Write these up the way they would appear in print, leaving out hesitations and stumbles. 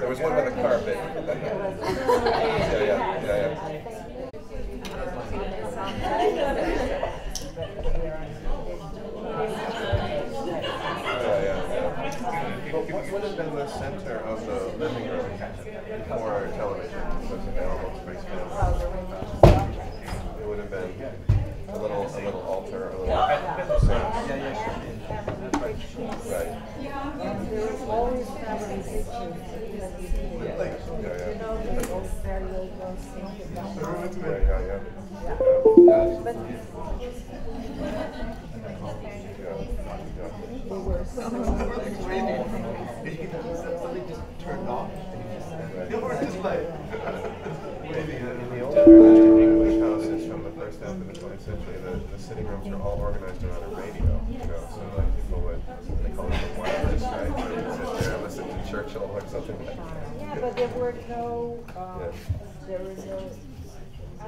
There was one by the carpet. Yeah. What would have been the center of the living room for television? Was available to Grace family. It would have been a little altar, a little saint. Right. There was always family pictures. Something just turned off. They were just like. In the older English houses from the first half of the 20th century, the sitting rooms were all organized around a radio. So like people would, they call it the wireless, right? So you'd sit there and listen to Churchill or something like that. Yeah, but there were no, there was no, I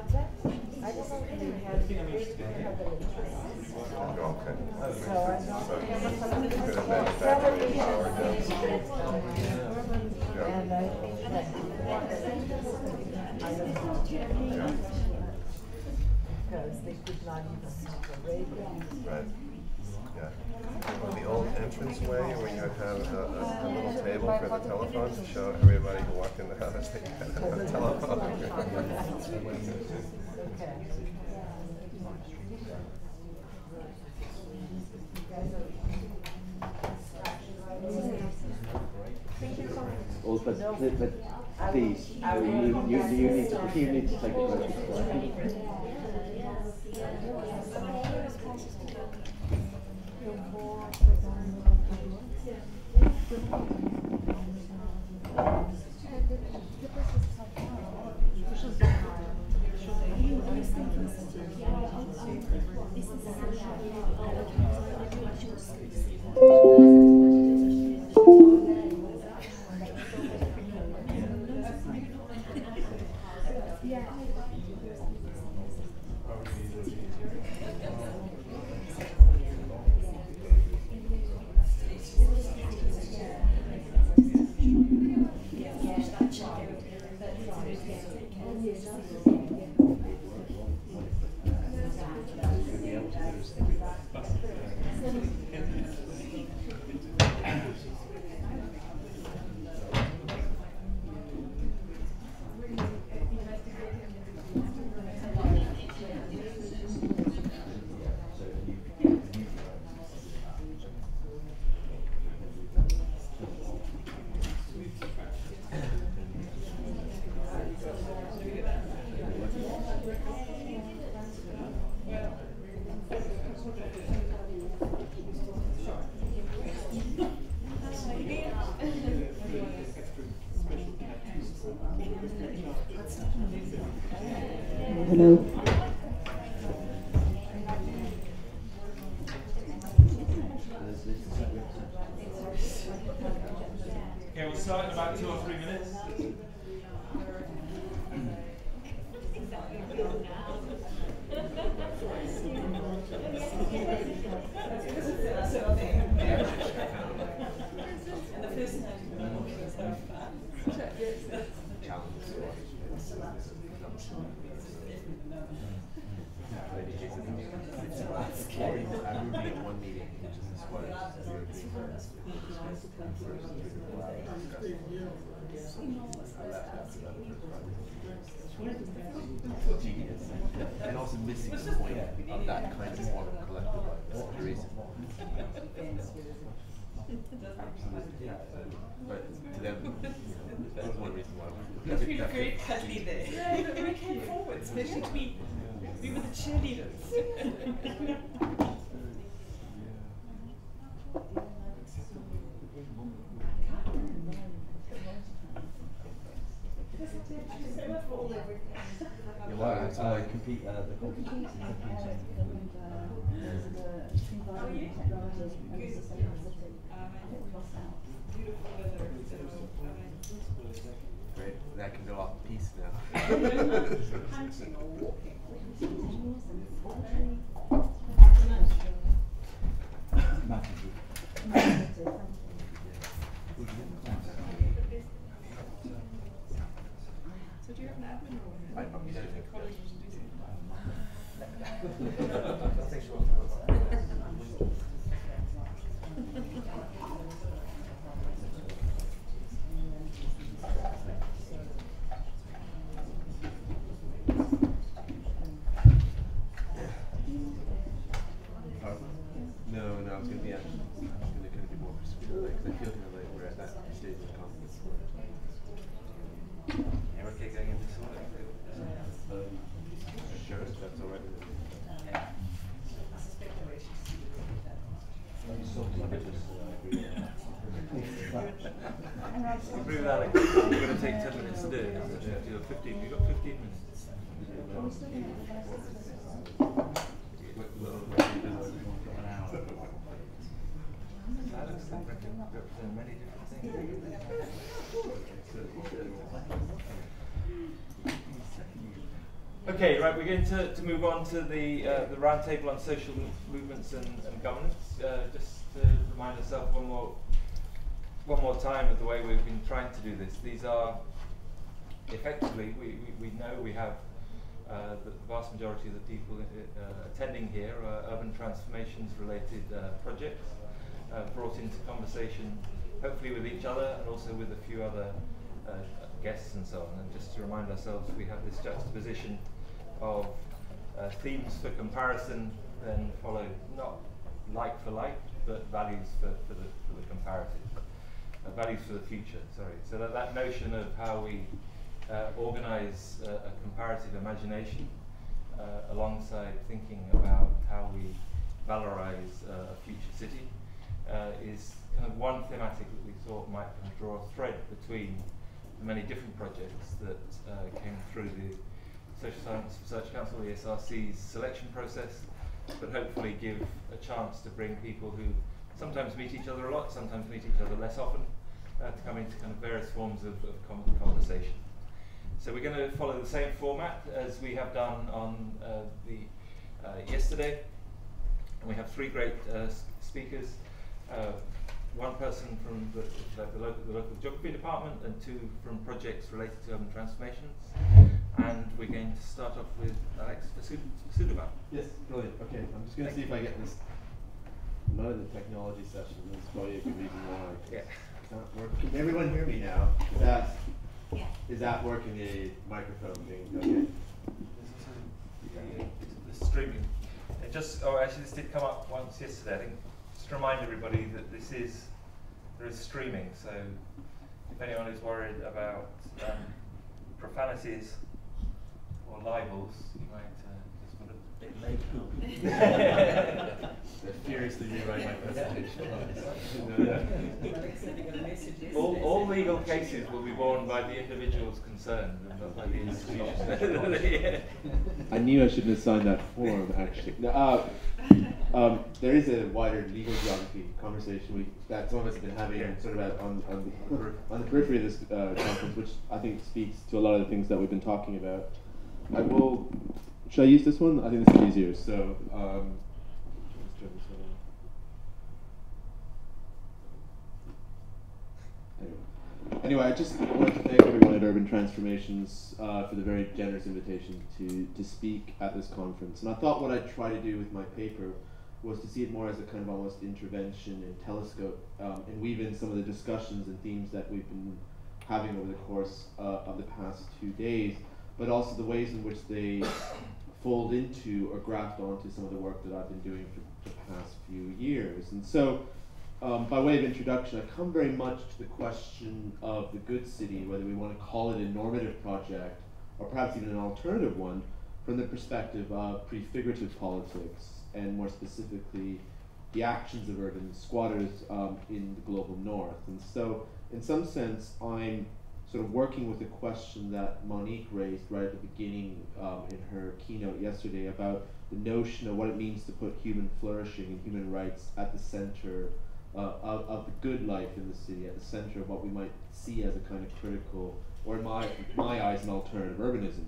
don't know if they had the Okay. So I don't Could have been battery powered. And I think that because they could not even have a radio. Right. Yeah. On the old entranceway, where you would have a little table for the telephone to show everybody who walked in the house that you had a telephone. But please, you need to take it Hello. Okay, we'll start in about 2 or 3 minutes. And also missing the point of that kind of moral collective tourism. But to them, that's one reason why we were very cuddly there. Yeah, we came forward, especially to be, we were the cheerleaders. So I compete the competitions. Great, that can go off the piece now. agree with Alex. We're going to take 10 minutes to do it. 15. You've got 15 minutes. Alex can represent many different things. Okay, right, we're going to move on to the Roundtable on Social Movements and Governance. Just to remind ourselves one more time of the way we've been trying to do this. These are effectively, we know we have the vast majority of the people attending here are urban transformations related projects brought into conversation, hopefully with each other and also with a few other guests and so on. And just to remind ourselves, we have this juxtaposition of themes for comparison, then followed not like for like, but values for the comparative, values for the future. Sorry. So that notion of how we organize a comparative imagination alongside thinking about how we valorize a future city is kind of one thematic that we thought might kind of draw a thread between the many different projects that came through the Social Science Research Council, the SRC's selection process, but hopefully give a chance to bring people who sometimes meet each other a lot, sometimes meet each other less often, to come into kind of various forms of conversation. So we're going to follow the same format as we have done on yesterday, and we have three great speakers. One person from the local geography department and two from projects related to urban transformations. And we're going to start off with Alex Vasudevan. Yes, brilliant. Okay, I'm just going to see if I get this. None of the technology session. That's probably a good reason why. Yeah. It's not working. Can everyone hear me now? Is that working? The microphone thing? Okay. The streaming. Actually, this did come up once yesterday. I think just to remind everybody that there is streaming. So if anyone is worried about profanities or libels, you might just put a bit later. They're furiously rewriting my presentation. All legal cases will be borne by the individuals concerned and not by the institutions. I knew I shouldn't have signed that form, actually. No, there is a wider legal geography conversation that some of us have been having sort of on the periphery of this conference, which I think speaks to a lot of the things that we've been talking about. Should I use this one? I think this is easier. So, let's turn this one on. Anyway, I just wanted to thank everyone at Urban Transformations for the very generous invitation to speak at this conference. And I thought what I'd try to do with my paper was to see it more as a kind of almost intervention and telescope, and weave in some of the discussions and themes that we've been having over the course of the past 2 days, but also the ways in which they fold into or graft onto some of the work that I've been doing for the past few years. And so, by way of introduction, I come very much to the question of the good city, whether we want to call it a normative project or perhaps even an alternative one, from the perspective of prefigurative politics, and more specifically, the actions of urban squatters in the global north. And so, in some sense, I'm sort of working with a question that Monique raised right at the beginning in her keynote yesterday about the notion of what it means to put human flourishing and human rights at the center of the good life in the city, at the center of what we might see as a kind of critical, or in my eyes, an alternative urbanism.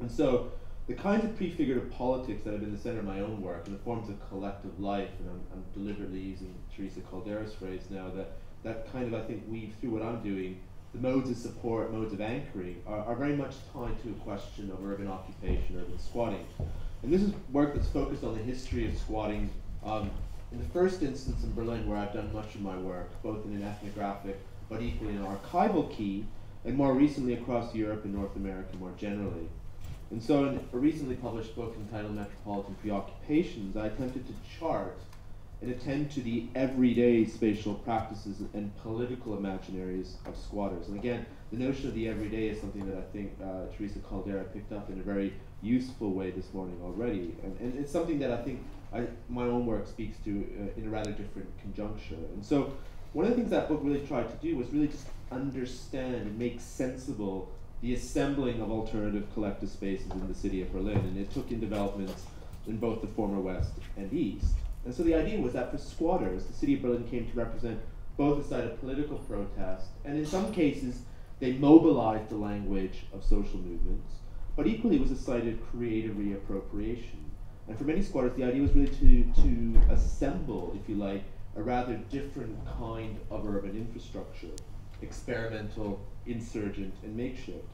And so, the kinds of prefigurative politics that have been the center of my own work, and the forms of collective life, and I'm deliberately using Teresa Caldera's phrase now, that kind of, I think, weave through what I'm doing, the modes of support, modes of anchoring, are very much tied to a question of urban occupation, urban squatting. And this is work that's focused on the history of squatting, in the first instance in Berlin, where I've done much of my work, both in an ethnographic, but equally an archival key, and more recently across Europe and North America more generally. And so in a recently published book entitled Metropolitan Preoccupations, I attempted to chart and attend to the everyday spatial practices and political imaginaries of squatters. And again, the notion of the everyday is something that I think Teresa Caldera picked up in a very useful way this morning already. And it's something that I think my own work speaks to in a rather different conjuncture. And so one of the things that book really tried to do was really just understand and make sensible the assembling of alternative collective spaces in the city of Berlin, and it took in developments in both the former West and East. And so the idea was that for squatters, the city of Berlin came to represent both a site of political protest, and in some cases, they mobilized the language of social movements, but equally it was a site of creative reappropriation. And for many squatters, the idea was really to assemble, if you like, a rather different kind of urban infrastructure, experimental, insurgent, and makeshift.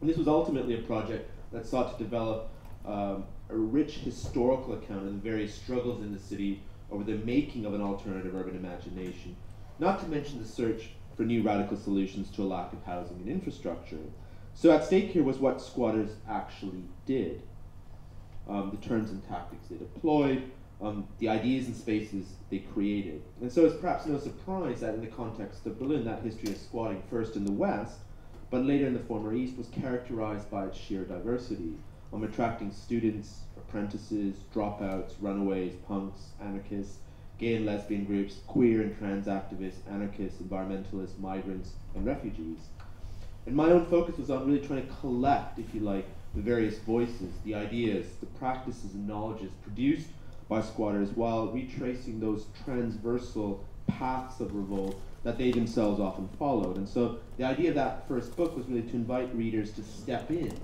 And this was ultimately a project that sought to develop a rich historical account of the various struggles in the city over the making of an alternative urban imagination, not to mention the search for new radical solutions to a lack of housing and infrastructure. So at stake here was what squatters actually did, the terms and tactics they deployed, the ideas and spaces they created. And so it's perhaps no surprise that in the context of Berlin, that history of squatting, first in the West, but later in the former East, was characterized by its sheer diversity, attracting students, apprentices, dropouts, runaways, punks, anarchists, gay and lesbian groups, queer and trans activists, anarchists, environmentalists, migrants, and refugees. And my own focus was on really trying to collect, if you like, the various voices, the ideas, the practices and knowledges produced by squatters while retracing those transversal paths of revolt that they themselves often followed. And so the idea of that first book was really to invite readers to step in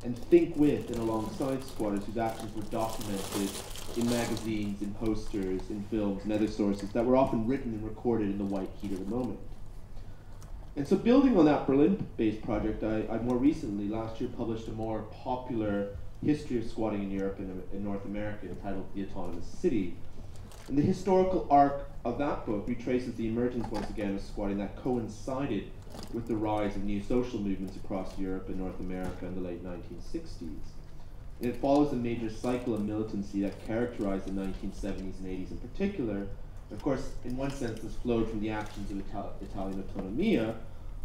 and think with and alongside squatters whose actions were documented in magazines, in posters, in films, and other sources that were often written and recorded in the white heat of the moment. And so building on that Berlin-based project, I more recently, last year, published a more popular history of squatting in Europe and in North America entitled The Autonomous City. And the historical arc of that book retraces the emergence once again of squatting that coincided with the rise of new social movements across Europe and North America in the late 1960s. And it follows the major cycle of militancy that characterized the 1970s and 80s in particular. Of course, in one sense, this flowed from the actions of Italian autonomia,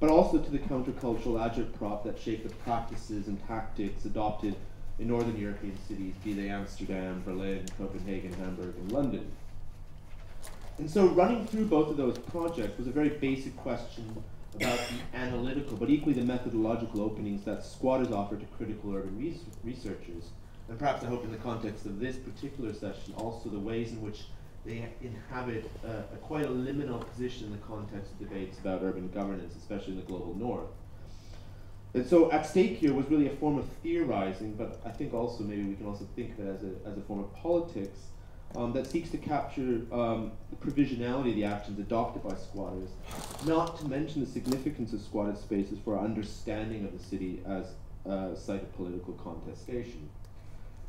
but also to the countercultural agitprop that shaped the practices and tactics adopted in Northern European cities, be they Amsterdam, Berlin, Copenhagen, Hamburg, and London. And so running through both of those projects was a very basic question about the analytical, but equally the methodological openings that squatters offer to critical urban researchers. And perhaps I hope in the context of this particular session, also the ways in which they inhabit quite a liminal position in the context of debates about urban governance, especially in the global north. And so at stake here was really a form of theorizing, but I think also maybe we can also think of it as a form of politics that seeks to capture the provisionality of the actions adopted by squatters, not to mention the significance of squatted spaces for our understanding of the city as a site of political contestation.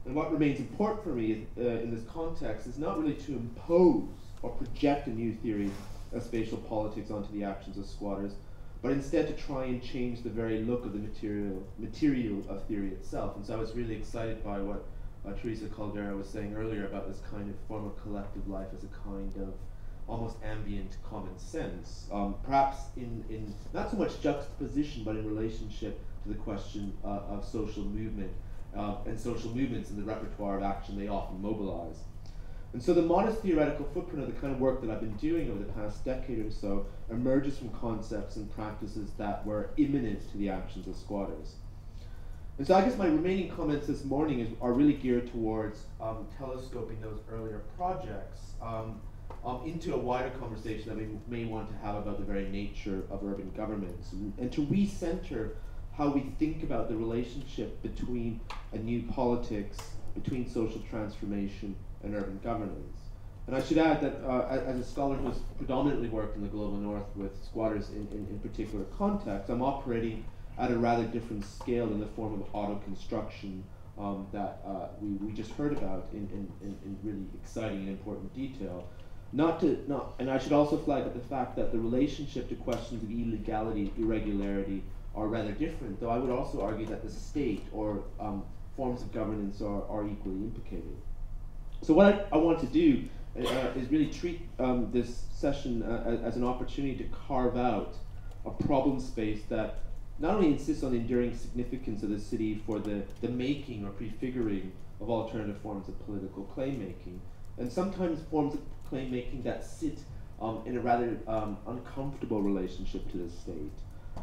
And what remains important for me in this context is not really to impose or project a new theory of spatial politics onto the actions of squatters, but instead to try and change the very look of the material of theory itself. And so I was really excited by what Teresa Caldera was saying earlier about this kind of form of collective life as a kind of almost ambient common sense, perhaps in not so much juxtaposition, but in relationship to the question of social movement and social movements and the repertoire of action they often mobilize. And so the modest theoretical footprint of the kind of work that I've been doing over the past decade or so emerges from concepts and practices that were imminent to the actions of squatters. And so I guess my remaining comments this morning are really geared towards telescoping those earlier projects into a wider conversation that we may want to have about the very nature of urban governments, and to recenter how we think about the relationship between a new politics, between social transformation and urban governance. And I should add that as a scholar who has predominantly worked in the global north with squatters in particular contexts, I'm operating at a rather different scale in the form of auto-construction that we just heard about in really exciting and important detail. And I should also flag up the fact that the relationship to questions of illegality, irregularity are rather different, though I would also argue that the state or forms of governance are equally implicated. So what I want to do is really treat this session as an opportunity to carve out a problem space that not only insists on the enduring significance of the city for the making or prefiguring of alternative forms of political claim making, and sometimes forms of claim making that sit in a rather uncomfortable relationship to the state.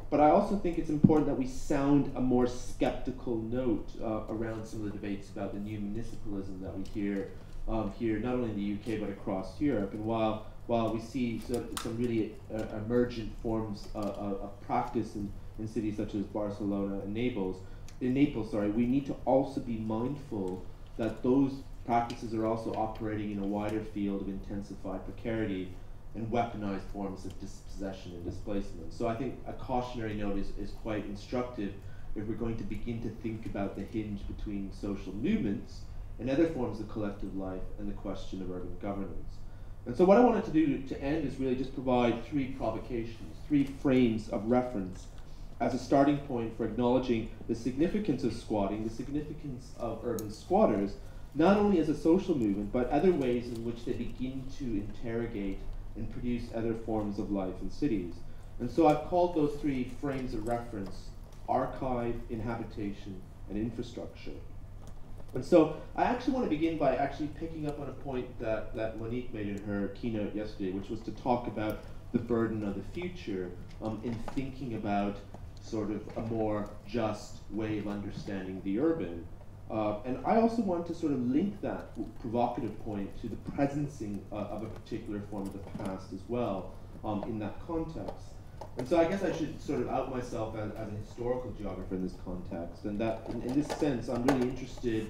But I also think it's important that we sound a more skeptical note around some of the debates about the new municipalism that we hear here, not only in the UK but across Europe. And while we see some really emergent forms of practice in cities such as Barcelona and Naples, we need to also be mindful that those practices are also operating in a wider field of intensified precarity and weaponized forms of dispossession and displacement. So I think a cautionary note is quite instructive if we're going to begin to think about the hinge between social movements and other forms of collective life and the question of urban governance. And so what I wanted to do to end is really just provide three provocations, three frames of reference as a starting point for acknowledging the significance of squatting, the significance of urban squatters, not only as a social movement, but other ways in which they begin to interrogate and produce other forms of life in cities. And so I've called those three frames of reference archive, inhabitation, and infrastructure. And so I actually want to begin by actually picking up on a point that Monique made in her keynote yesterday, which was to talk about the burden of the future in thinking about sort of a more just way of understanding the urban. And I also want to sort of link that provocative point to the presencing of a particular form of the past as well in that context. And so I guess I should sort of out myself as a historical geographer in this context, and that in this sense I'm really interested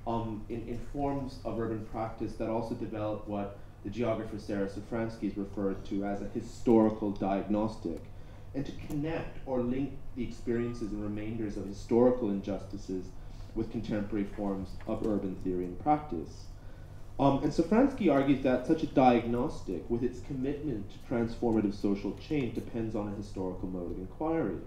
in forms of urban practice that also develop what the geographer Sarah Safransky has referred to as a historical diagnostic, and to connect or link the experiences and remainders of historical injustices with contemporary forms of urban theory and practice. And Safransky argues that such a diagnostic, with its commitment to transformative social change, depends on a historical mode of inquiry.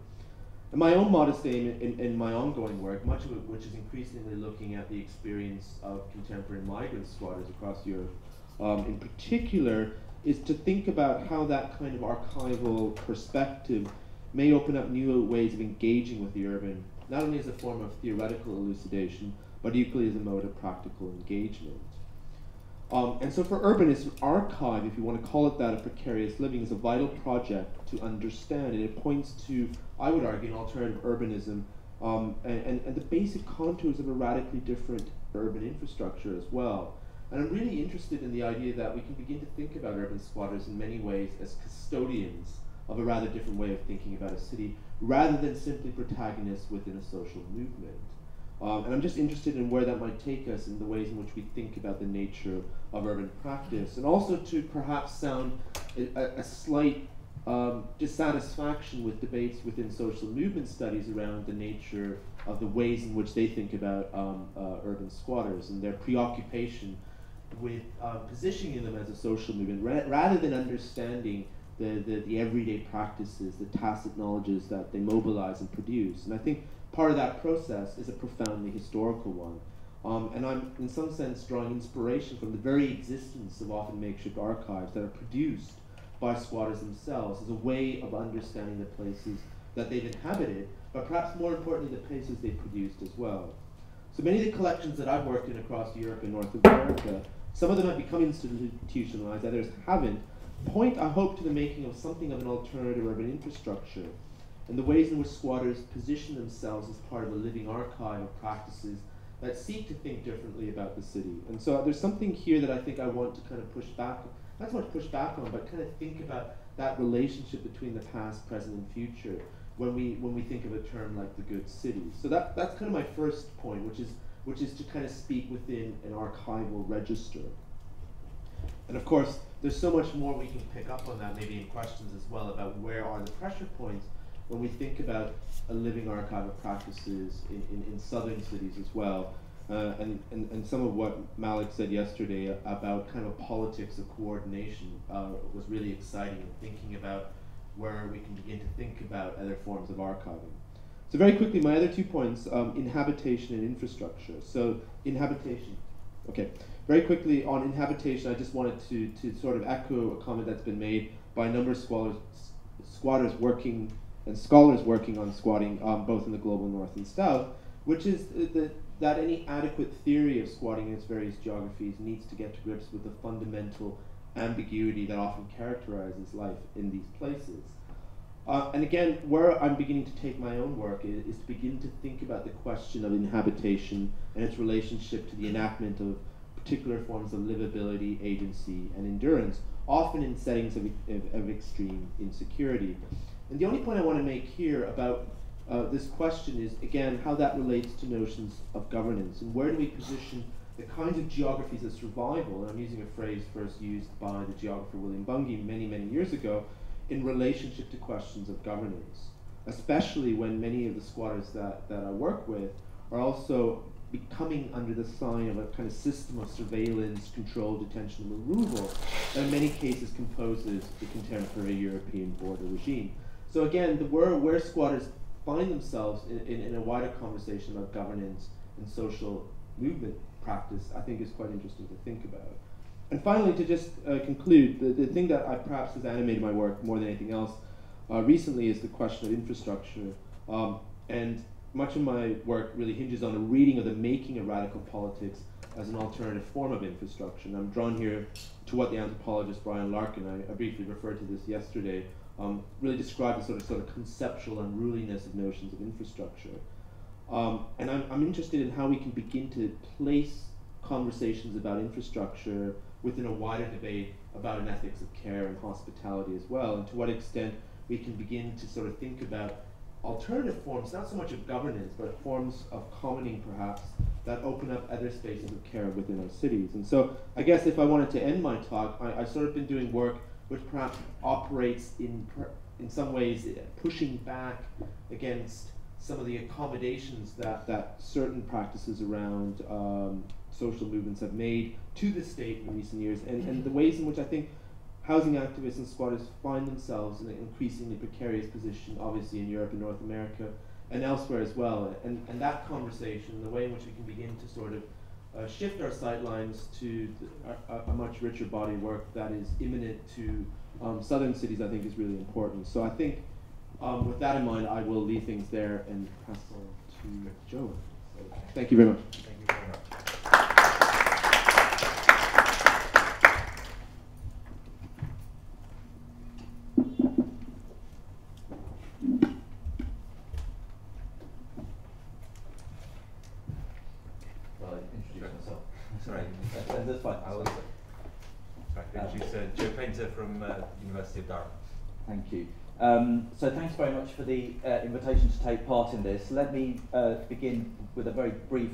And my own modest aim in my ongoing work, much of it which is increasingly looking at the experience of contemporary migrant squatters across Europe, in particular, is to think about how that kind of archival perspective may open up new ways of engaging with the urban, not only as a form of theoretical elucidation, but equally as a mode of practical engagement. And so for urbanists, archive, if you want to call it that, of precarious living is a vital project to understand, and it points to, I would argue, an alternative urbanism and the basic contours of a radically different urban infrastructure as well. And I'm really interested in the idea that we can begin to think about urban squatters in many ways as custodians of a rather different way of thinking about a city, rather than simply protagonists within a social movement. And I'm just interested in where that might take us in the ways in which we think about the nature of urban practice, and also to perhaps sound a slight dissatisfaction with debates within social movement studies around the nature of the ways in which they think about urban squatters and their preoccupation with positioning them as a social movement, rather than understanding the everyday practices, the tacit knowledges that they mobilize and produce. And I think part of that process is a profoundly historical one. And I'm, in some sense, drawing inspiration from the very existence of often makeshift archives that are produced by squatters themselves as a way of understanding the places that they've inhabited, but perhaps more importantly, the places they've produced as well. So many of the collections that I've worked in across Europe and North America, some of them have become institutionalized, others haven't, point, I hope, to the making of something of an alternative urban infrastructure, and the ways in which squatters position themselves as part of a living archive of practices that seek to think differently about the city. And so there's something here that I think I want to kind of push back on, not so much push back on, but kind of think about that relationship between the past, present, and future when we think of a term like the good city. So that's kind of my first point, which is to kind of speak within an archival register. And of course, there's so much more we can pick up on that, maybe in questions as well, about where are the pressure points when we think about a living archive of practices in southern cities as well. And some of what Malik said yesterday about kind of politics of coordination was really exciting, in thinking about where we can begin to think about other forms of archiving. So very quickly, my other 2 points, inhabitation and infrastructure. So inhabitation, okay. Very quickly on inhabitation, I just wanted to sort of echo a comment that's been made by a number of squatters working and scholars working on squatting, both in the global north and south, which is that any adequate theory of squatting in its various geographies needs to get to grips with the fundamental ambiguity that often characterizes life in these places. And again, where I'm beginning to take my own work is to begin to think about the question of inhabitation and its relationship to the enactment of particular forms of livability, agency, and endurance, often in settings of extreme insecurity. And the only point I want to make here about this question is, again, how that relates to notions of governance, and where do we position the kinds of geographies of survival, and I'm using a phrase first used by the geographer William Bungay many, many years ago, in relationship to questions of governance, especially when many of the squatters that I work with are also becoming under the sign of a kind of system of surveillance, control, detention, and removal that in many cases composes the contemporary European border regime. So again, where squatters find themselves in a wider conversation about governance and social movement practice, I think is quite interesting to think about. And finally, to just conclude, the thing that perhaps has animated my work more than anything else recently is the question of infrastructure. And much of my work really hinges on a reading of the making of radical politics as an alternative form of infrastructure. And I'm drawn here to what the anthropologist Brian Larkin, I briefly referred to this yesterday, really described as sort of conceptual unruliness of notions of infrastructure. And I'm interested in how we can begin to place conversations about infrastructure within a wider debate about an ethics of care and hospitality as well, and to what extent we can begin to sort of think about alternative forms, not so much of governance, but forms of commoning perhaps, that open up other spaces of care within our cities. And so I guess if I wanted to end my talk, I've sort of been doing work which perhaps operates in some ways pushing back against some of the accommodations that certain practices around social movements have made to the state in recent years, and the ways in which I think housing activists and squatters find themselves in an increasingly precarious position, obviously in Europe and North America, and elsewhere as well. And that conversation, the way in which we can begin to sort of shift our sightlines to a much richer body of work that is imminent to southern cities, I think is really important. So I think with that in mind, I will leave things there and pass on to Joe. So, thank you very much. Thank you very much. Well, introduce myself. Sorry. That's fine. Sorry, introduce Joe Painter from University of Durham. Thank you. So thanks very much for the invitation to take part in this. Let me begin with a very brief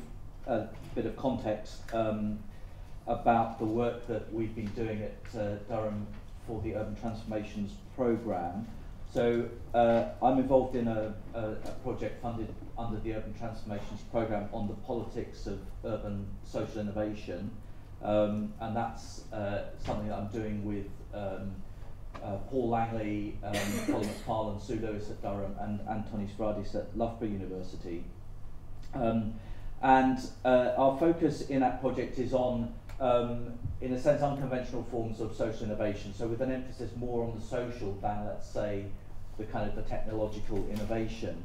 bit of context about the work that we've been doing at Durham for the Urban Transformations Programme. So I'm involved in a project funded under the Urban Transformations Programme on the politics of urban social innovation, and that's something that I'm doing with Paul Langley, Colin McFarlane, Sue Lewis at Durham, and Antony at Loughborough University. And our focus in that project is on, in a sense, unconventional forms of social innovation, so with an emphasis more on the social than, let's say, the kind of the technological innovation.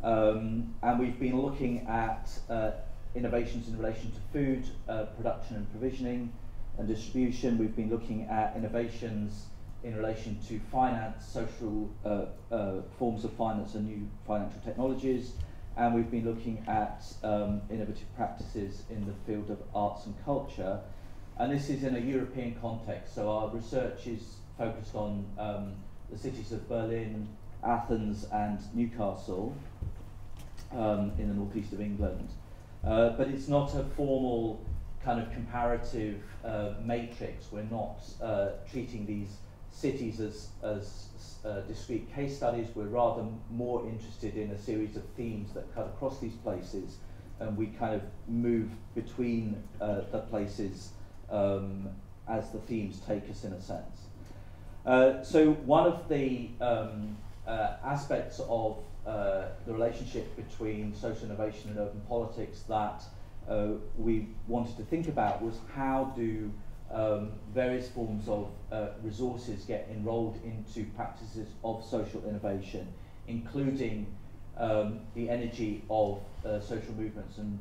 And we've been looking at innovations in relation to food production and provisioning and distribution. We've been looking at innovations in relation to finance, social forms of finance and new financial technologies, and we've been looking at innovative practices in the field of arts and culture, and this is in a European context, so our research is focused on the cities of Berlin, Athens and Newcastle in the northeast of England, but it's not a formal kind of comparative matrix. We're not treating these cities as discrete case studies. We're rather more interested in a series of themes that cut across these places, and we kind of move between the places as the themes take us, in a sense. So one of the aspects of the relationship between social innovation and urban politics that we wanted to think about was how do various forms of resources get enrolled into practices of social innovation, including the energy of social movements and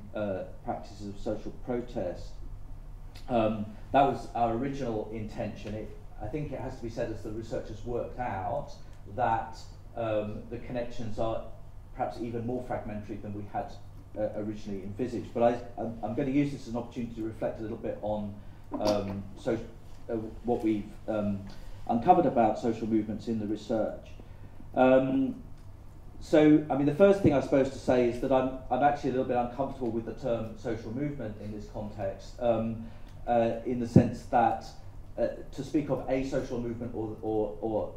practices of social protest. That was our original intention. I think it has to be said, as the researchers worked out, that the connections are perhaps even more fragmentary than we had originally envisaged. But I'm going to use this as an opportunity to reflect a little bit on what we've uncovered about social movements in the research. So, I mean, the first thing I suppose to say is that I'm actually a little bit uncomfortable with the term social movement in this context, in the sense that to speak of a social movement or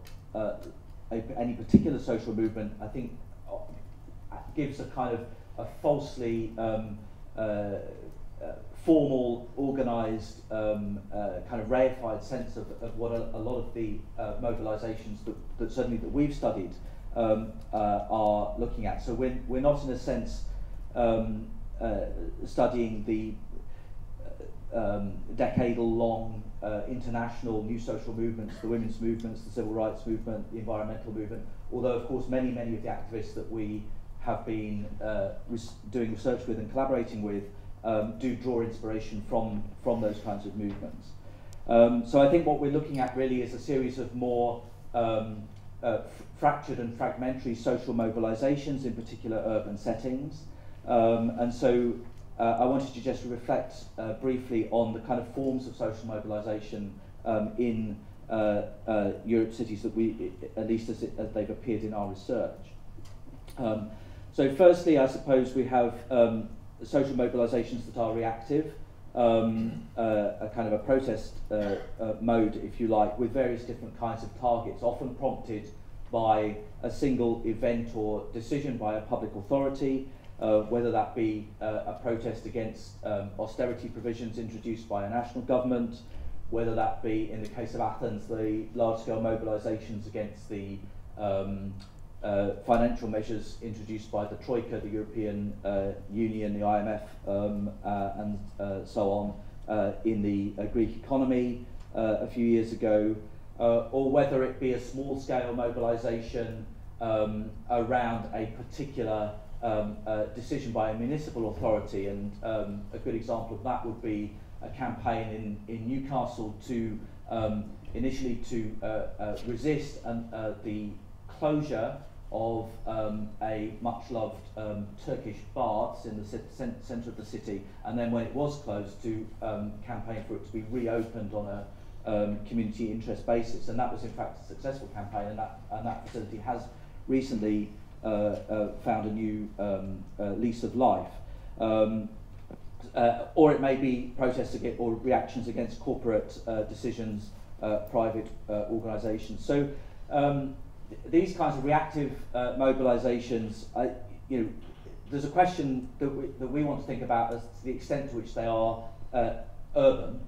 any particular social movement, I think gives a kind of a falsely formal, organised, kind of reified sense of what a lot of the mobilisations that certainly that we've studied are looking at. So we're not in a sense studying the decadal-long international new social movements, the women's movements, the civil rights movement, the environmental movement, although of course many of the activists that we have been doing research with and collaborating with do draw inspiration from those kinds of movements. So I think what we're looking at really is a series of more fractured and fragmentary social mobilisations, in particular urban settings. And so I wanted to just reflect briefly on the kind of forms of social mobilisation in Europe cities that we, at least as they've appeared in our research. So firstly, I suppose we have social mobilisations that are reactive, a kind of a protest mode, if you like, with various different kinds of targets, often prompted by a single event or decision by a public authority, whether that be a protest against austerity provisions introduced by a national government, whether that be, in the case of Athens, the large-scale mobilisations against the financial measures introduced by the Troika, the European Union, the IMF, and so on, in the Greek economy a few years ago, or whether it be a small-scale mobilisation around a particular decision by a municipal authority. And a good example of that would be a campaign in Newcastle to initially to resist the closure of a much-loved Turkish baths in the centre of the city, and then when it was closed, to campaign for it to be reopened on a community interest basis. And that was in fact a successful campaign, and that facility has recently found a new lease of life. Or it may be protests against, or reactions against corporate decisions, private organisations. So these kinds of reactive mobilisations, there's a question that we want to think about as to the extent to which they are urban,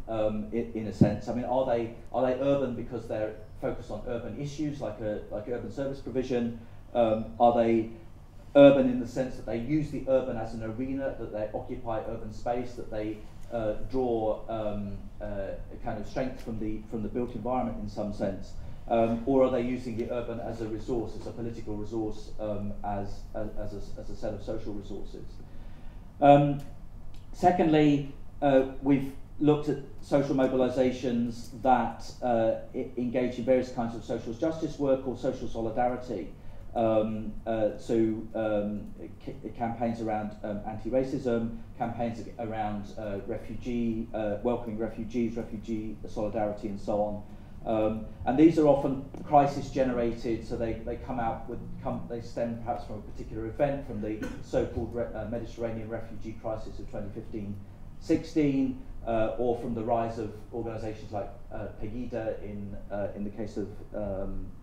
in a sense. I mean, are they urban because they're focused on urban issues like urban service provision? Are they urban in the sense that they use the urban as an arena, that they occupy urban space, that they draw a kind of strength from the built environment in some sense? Or are they using the urban as a resource, as a political resource, as a set of social resources? Secondly, we've looked at social mobilisations that engage in various kinds of social justice work or social solidarity. Campaigns around anti-racism, campaigns around welcoming refugees, refugee solidarity, and so on. And these are often crisis generated, so they they stem perhaps from a particular event, from the so-called Mediterranean refugee crisis of 2015-16, or from the rise of organisations like Pegida in the case of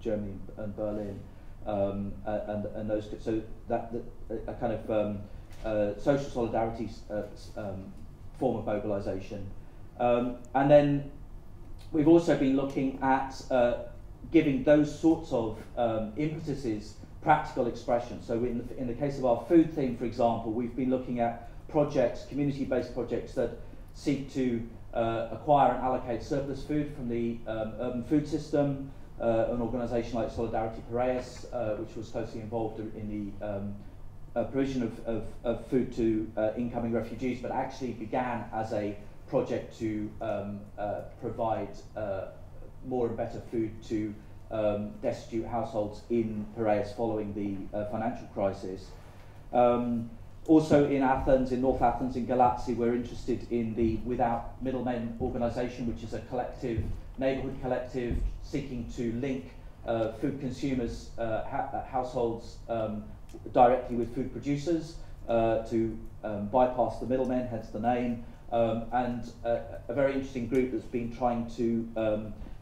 Germany and Berlin, and those. So that a kind of social solidarity form of mobilisation, and then we've also been looking at giving those sorts of impetuses practical expression. So in the case of our food theme, for example, we've been looking at projects, community-based projects that seek to acquire and allocate surplus food from the urban food system. An organisation like Solidarity Piraeus, which was closely involved in the provision of food to incoming refugees, but actually began as a project to provide more and better food to destitute households in Piraeus following the financial crisis. Also in Athens, in North Athens, in Galatsi, we're interested in the Without Middlemen organisation, which is a collective, neighbourhood collective, seeking to link food consumers, households directly with food producers to bypass the middlemen, hence the name, and a very interesting group that's been trying to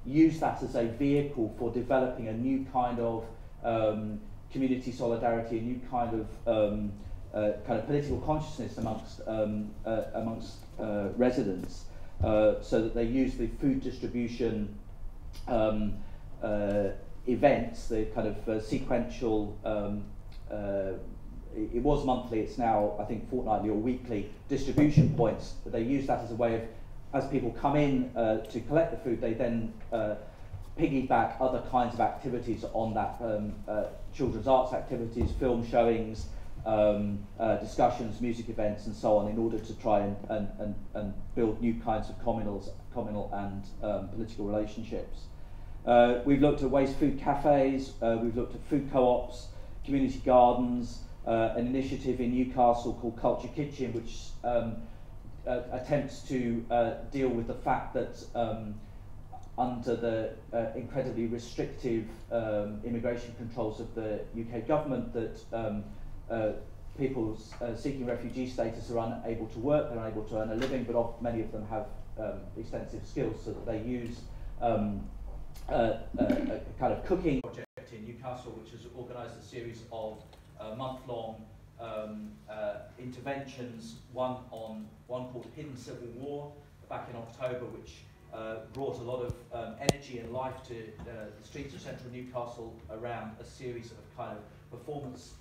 use that as a vehicle for developing a new kind of community solidarity, a new kind of political consciousness amongst residents, so that they use the food distribution events, the kind of sequential, it was monthly, it's now I think fortnightly or weekly distribution points, but they use that as a way of, as people come in to collect the food, they then piggyback other kinds of activities on that, children's arts activities, film showings, discussions, music events and so on, in order to try and build new kinds of communal and political relationships. We've looked at waste food cafes, we've looked at food co-ops, community gardens, an initiative in Newcastle called Culture Kitchen, which attempts to deal with the fact that under the incredibly restrictive immigration controls of the UK government, that people seeking refugee status are unable to work, they're unable to earn a living, but many of them have extensive skills, so that they use a kind of cooking project in Newcastle, which has organised a series of month-long interventions, one called Hidden Civil War back in October, which brought a lot of energy and life to the streets of central Newcastle around a series of kind of performance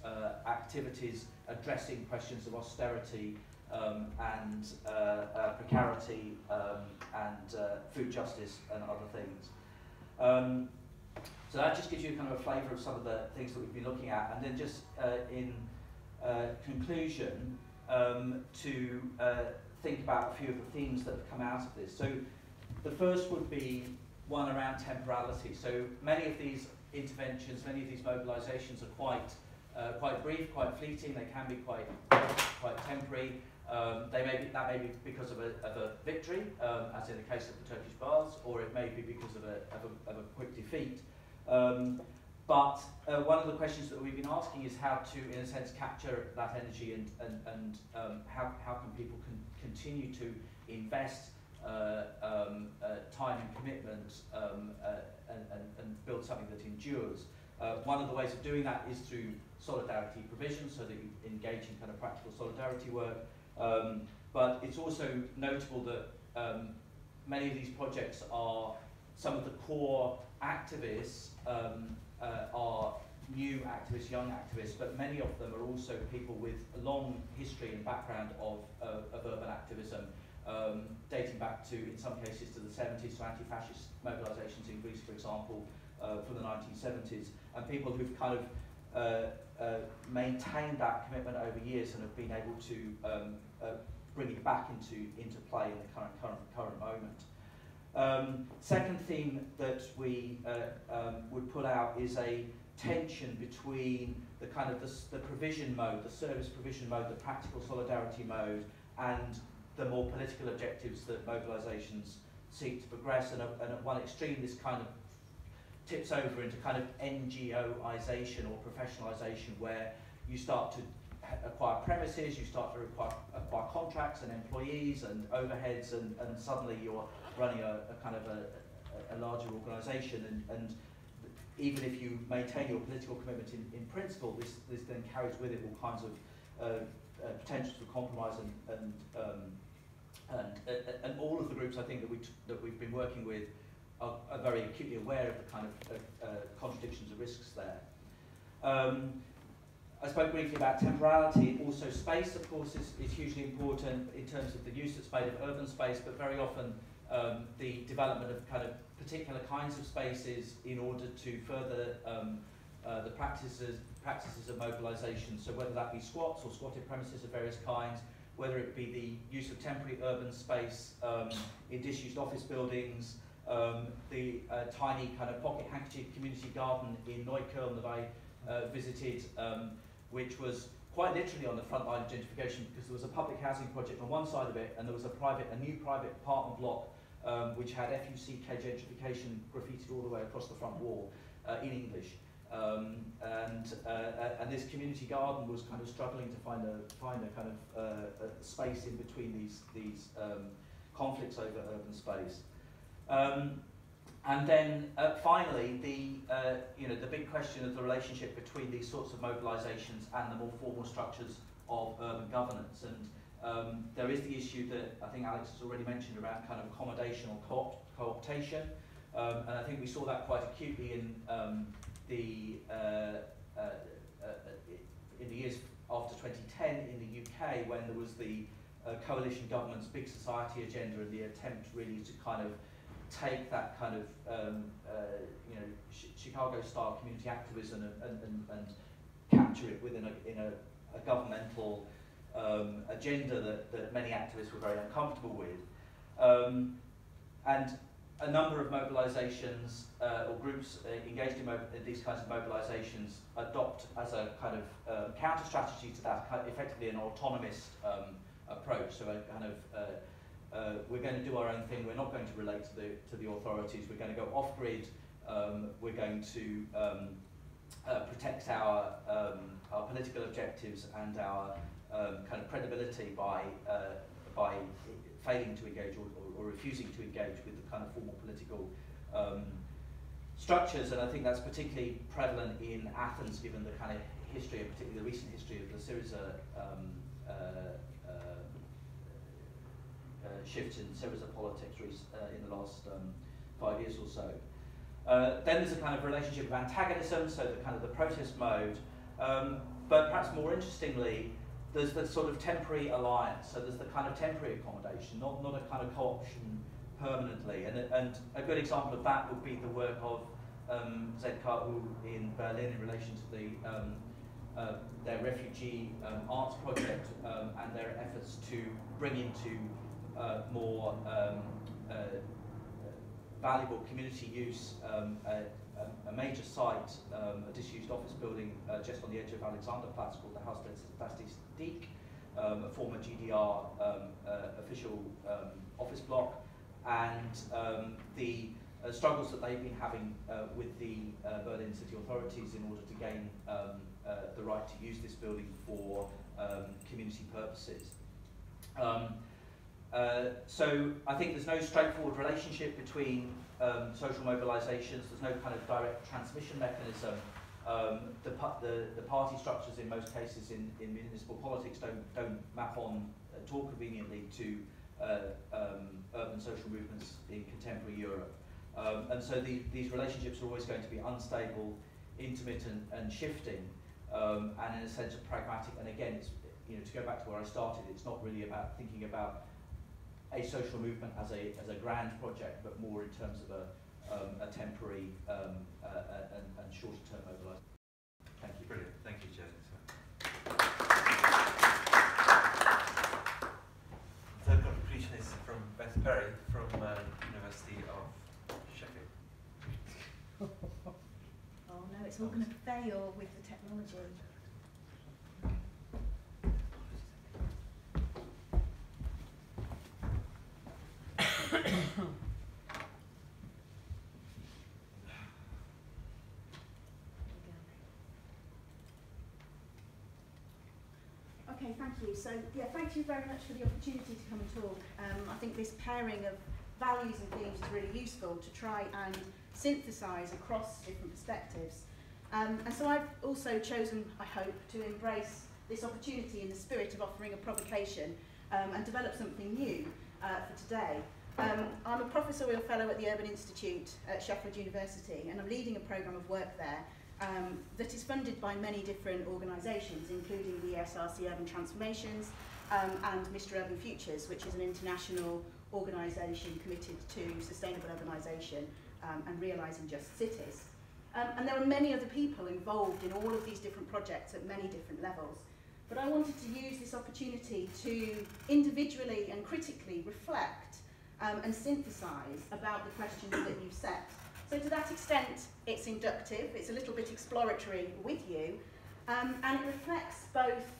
activities addressing questions of austerity and precarity and food justice and other things. So that just gives you kind of a flavour of some of the things that we've been looking at, and then just in conclusion, to think about a few of the themes that have come out of this. So the first would be one around temporality. So many of these interventions, many of these mobilisations are quite brief, quite fleeting. They can be quite temporary. That may be because of a victory, as in the case of the Turkish baths, or it may be because of a quick defeat. But one of the questions that we've been asking is how to, in a sense, capture that energy and how can people continue to invest time and commitment and build something that endures. One of the ways of doing that is through solidarity provision, so that you engage in kind of practical solidarity work. But it's also notable that many of these projects are, some of the core activists are new activists, young activists, but many of them are also people with a long history and background of urban activism, dating back to, in some cases, to the 70s, to anti-fascist mobilisations in Greece, for example, from the 1970s, and people who've kind of maintained that commitment over years and have been able to bring it back into play in the current moment. Second theme that we would put out is a tension between the kind of the provision mode, the service provision mode, the practical solidarity mode, and the more political objectives that mobilisations seek to progress. And at one extreme, this kind of tips over into kind of NGOisation or professionalisation, where you start to acquire premises, you start to acquire contracts and employees and overheads, and suddenly you're running a kind of a larger organisation, and even if you maintain your political commitment in principle, this then carries with it all kinds of potential for compromise and all of the groups I think that we've been working with are very acutely aware of the kind of contradictions and risks there. I spoke briefly about temporality. Also space, of course, is hugely important in terms of the use that's made of urban space, but very often the development of kind of particular kinds of spaces in order to further the practices of mobilisation. So whether that be squats or squatted premises of various kinds, whether it be the use of temporary urban space in disused office buildings, the tiny kind of pocket handkerchief community garden in Neukölln that I visited, which was quite literally on the front line of gentrification, because there was a public housing project on one side of it, and there was a new private apartment block which had FUCK gentrification graffitied all the way across the front wall in English. And this community garden was kind of struggling to find a kind of a space in between these conflicts over urban space. And then finally, the big question of the relationship between these sorts of mobilisations and the more formal structures of urban governance. And there is the issue that I think Alex has already mentioned around kind of accommodation or co-optation. And I think we saw that quite acutely in the years after 2010 in the UK, when there was the coalition government's big society agenda and the attempt really to kind of take that kind of Chicago-style community activism and capture it within a governmental agenda that many activists were very uncomfortable with. And a number of mobilisations or groups engaged in these kinds of mobilisations adopt as a kind of counter-strategy to that, effectively an autonomous approach. So a kind of we're going to do our own thing. We're not going to relate to the authorities. We're going to go off-grid. We're going to protect our political objectives and our kind of credibility by failing to engage or refusing to engage with the kind of formal political structures. And I think that's particularly prevalent in Athens, given the kind of history, and particularly the recent history of the Syriza shift in Syriza politics in the last 5 years or so. Then there's a kind of relationship of antagonism, so the kind of the protest mode. But perhaps more interestingly, there's the sort of temporary alliance. So there's the kind of temporary accommodation, not a kind of co-option permanently. And a good example of that would be the work of ZKU in Berlin in relation to their refugee arts project and their efforts to bring into more valuable community use a major site, a disused office building just on the edge of Alexanderplatz called the Haus der Statistik, a former GDR official office block, and the struggles that they've been having with the Berlin city authorities in order to gain the right to use this building for community purposes. So I think there's no straightforward relationship between social mobilisations. There's no kind of direct transmission mechanism. The party structures in most cases in municipal politics don't map on at all conveniently to urban social movements in contemporary Europe. And so these relationships are always going to be unstable, intermittent and shifting, and in a sense of pragmatic. And again, it's, to go back to where I started, it's not really about thinking about a social movement as a grand project, but more in terms of a temporary and shorter-term mobilisation. Thank you. Brilliant. Thank you, James. Third contribution is from Beth Perry from University of Sheffield. Oh no, it's all going to fail with the technology. Okay, thank you. So, yeah, thank you very much for the opportunity to come and talk. I think this pairing of values and themes is really useful to try and synthesise across different perspectives. And so I've also chosen, I hope, to embrace this opportunity in the spirit of offering a provocation and develop something new for today. I'm a professorial fellow at the Urban Institute at Sheffield University, and I'm leading a programme of work there that is funded by many different organisations, including the ESRC Urban Transformations and Mr. Urban Futures, which is an international organisation committed to sustainable urbanisation and realising just cities. And there are many other people involved in all of these different projects at many different levels. but I wanted to use this opportunity to individually and critically reflect and synthesise about the questions that you've set. So to that extent, it's inductive, it's a little bit exploratory with you, and it reflects both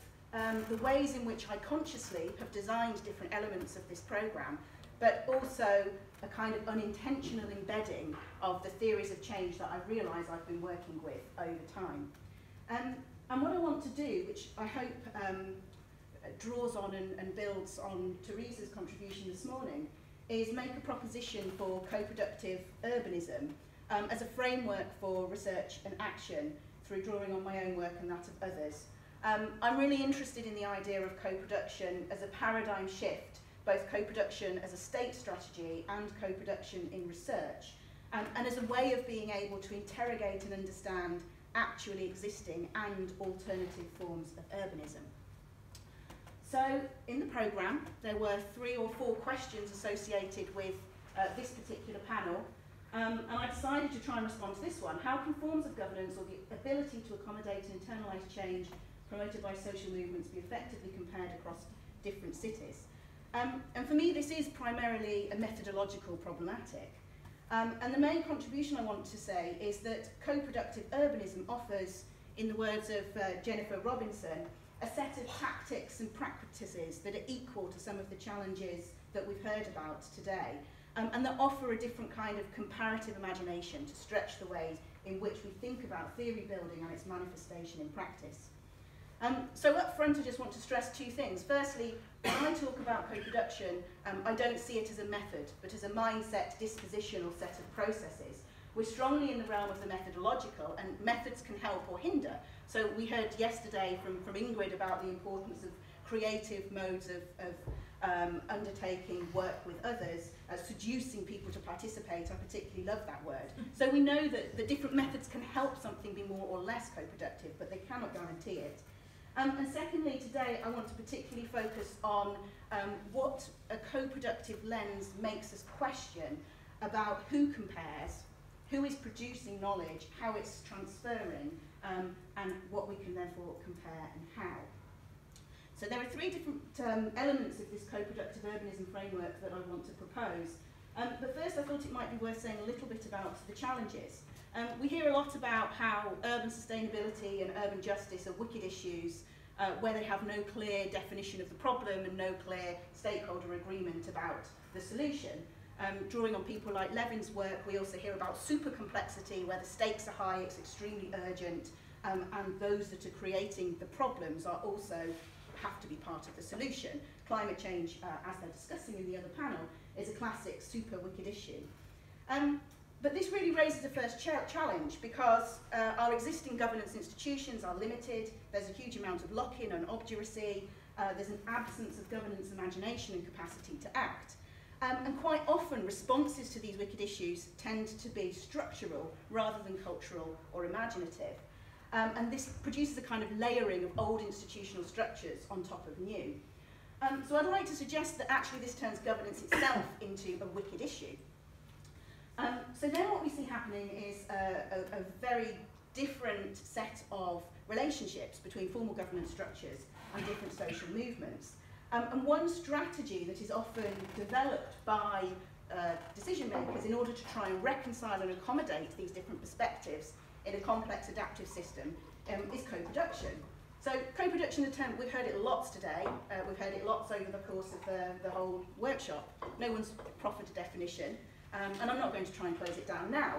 the ways in which I consciously have designed different elements of this programme, but also a kind of unintentional embedding of the theories of change that I realise I've been working with over time. And what I want to do, which I hope draws on and builds on Teresa's contribution this morning, is make a proposition for co-productive urbanism as a framework for research and action through drawing on my own work and that of others. I'm really interested in the idea of co-production as a paradigm shift, both co-production as a state strategy and co-production in research, and as a way of being able to interrogate and understand actually existing and alternative forms of urbanism. So in the programme, there were 3 or 4 questions associated with this particular panel, and I decided to try and respond to this one. How can forms of governance or the ability to accommodate and internalise change promoted by social movements be effectively compared across different cities? And for me, this is primarily a methodological problematic. And the main contribution I want to say is that co-productive urbanism offers, in the words of Jennifer Robinson, a set of tactics and practices that are equal to some of the challenges that we've heard about today, and that offer a different kind of comparative imagination to stretch the ways in which we think about theory building and its manifestation in practice. So up front, I just want to stress 2 things. Firstly, when I talk about co-production, I don't see it as a method, but as a mindset, disposition, or set of processes. We're strongly in the realm of the methodological, and methods can help or hinder. So we heard yesterday from Ingrid about the importance of creative modes of undertaking work with others, seducing people to participate. I particularly love that word. So we know that the different methods can help something be more or less co-productive, but they cannot guarantee it. And secondly, today I want to particularly focus on what a co-productive lens makes us question about who compares, who is producing knowledge, how it's transferring, and what we can therefore compare and how. So there are 3 different elements of this co-productive urbanism framework that I want to propose. But first I thought it might be worth saying a little bit about the challenges. We hear a lot about how urban sustainability and urban justice are wicked issues where they have no clear definition of the problem and no clear stakeholder agreement about the solution. Drawing on people like Levin's work, we also hear about super complexity, where the stakes are high, it's extremely urgent, and those that are creating the problems are also have to be part of the solution. Climate change, as they're discussing in the other panel, is a classic super wicked issue. But this really raises the first challenge, because our existing governance institutions are limited, there's a huge amount of lock-in and obduracy, there's an absence of governance imagination and capacity to act. And quite often responses to these wicked issues tend to be structural rather than cultural or imaginative. And this produces a kind of layering of old institutional structures on top of new. So I'd like to suggest that actually this turns governance itself into a wicked issue. So then what we see happening is a very different set of relationships between formal governance structures and different social movements. And one strategy that is often developed by decision makers in order to try and reconcile and accommodate these different perspectives in a complex adaptive system is co-production. So co-production, the term, we've heard it lots today, we've heard it lots over the course of the whole workshop. No one's proffered a definition, and I'm not going to try and close it down now.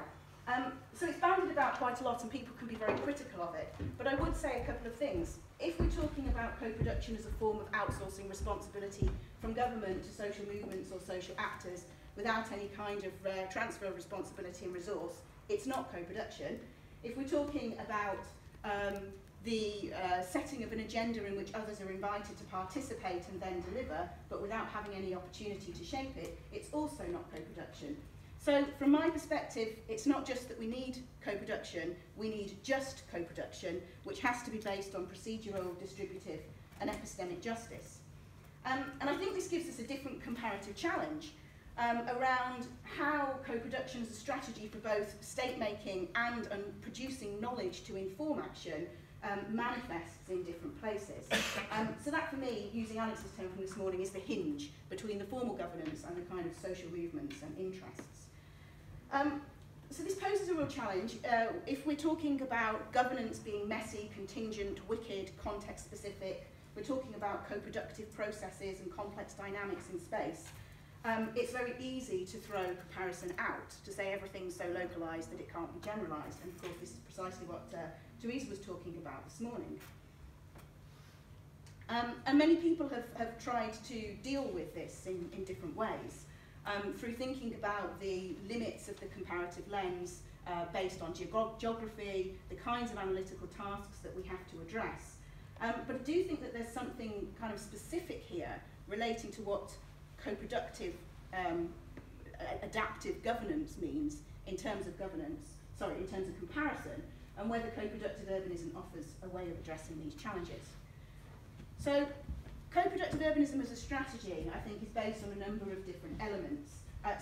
So it's bounded about quite a lot and people can be very critical of it, but I would say a couple of things. If we're talking about co-production as a form of outsourcing responsibility from government to social movements or social actors without any kind of transfer of responsibility and resource, it's not co-production. If we're talking about the setting of an agenda in which others are invited to participate and then deliver, but without having any opportunity to shape it, it's also not co-production. So from my perspective, it's not just that we need co-production, we need just co-production, which has to be based on procedural, distributive and epistemic justice. And I think this gives us a different comparative challenge around how co-production as a strategy for both state making and producing knowledge to inform action manifests in different places. So that for me, using Alex's term from this morning, is the hinge between the formal governance and the kind of social movements and interests. So this poses a real challenge. If we're talking about governance being messy, contingent, wicked, context-specific, we're talking about co-productive processes and complex dynamics in space, it's very easy to throw comparison out, to say everything's so localised that it can't be generalised. And of course, this is precisely what Teresa was talking about this morning. And many people have tried to deal with this in different ways. Through thinking about the limits of the comparative lens based on geography, the kinds of analytical tasks that we have to address. But I do think that there's something kind of specific here relating to what co-productive adaptive governance means in terms of in terms of comparison, and whether co-productive urbanism offers a way of addressing these challenges. So, co-productive urbanism as a strategy, I think, is based on a number of different elements.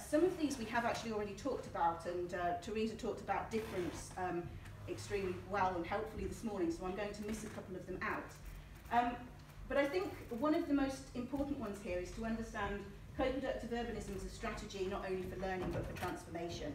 Some of these we have actually already talked about, and Teresa talked about difference extremely well and helpfully this morning, so I'm going to miss a couple of them out. But I think one of the most important ones here is to understand co-productive urbanism as a strategy not only for learning but for transformation.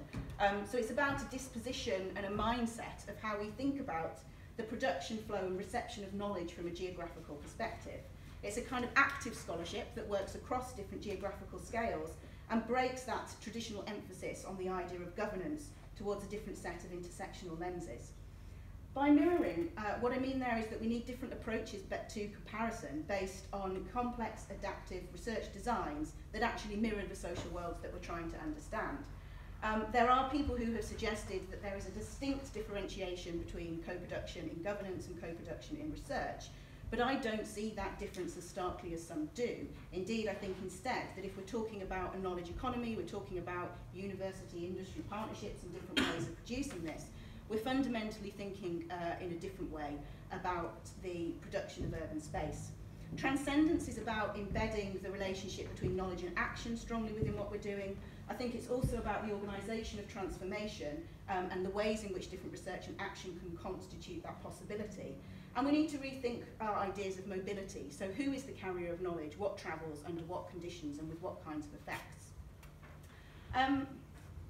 So it's about a disposition and a mindset of how we think about the production flow and reception of knowledge from a geographical perspective. It's a kind of active scholarship that works across different geographical scales and breaks that traditional emphasis on the idea of governance towards a different set of intersectional lenses. By mirroring, what I mean there is that we need different approaches to comparison based on complex adaptive research designs that actually mirror the social worlds that we're trying to understand. There are people who have suggested that there is a distinct differentiation between co-production in governance and co-production in research, but I don't see that difference as starkly as some do. Indeed, I think instead that if we're talking about a knowledge economy, we're talking about university-industry partnerships and different ways of producing this, we're fundamentally thinking in a different way about the production of urban space. Transcendence is about embedding the relationship between knowledge and action strongly within what we're doing. I think it's also about the organisation of transformation and the ways in which different research and action can constitute that possibility. And we need to rethink our ideas of mobility. So who is the carrier of knowledge, what travels, under what conditions, and with what kinds of effects?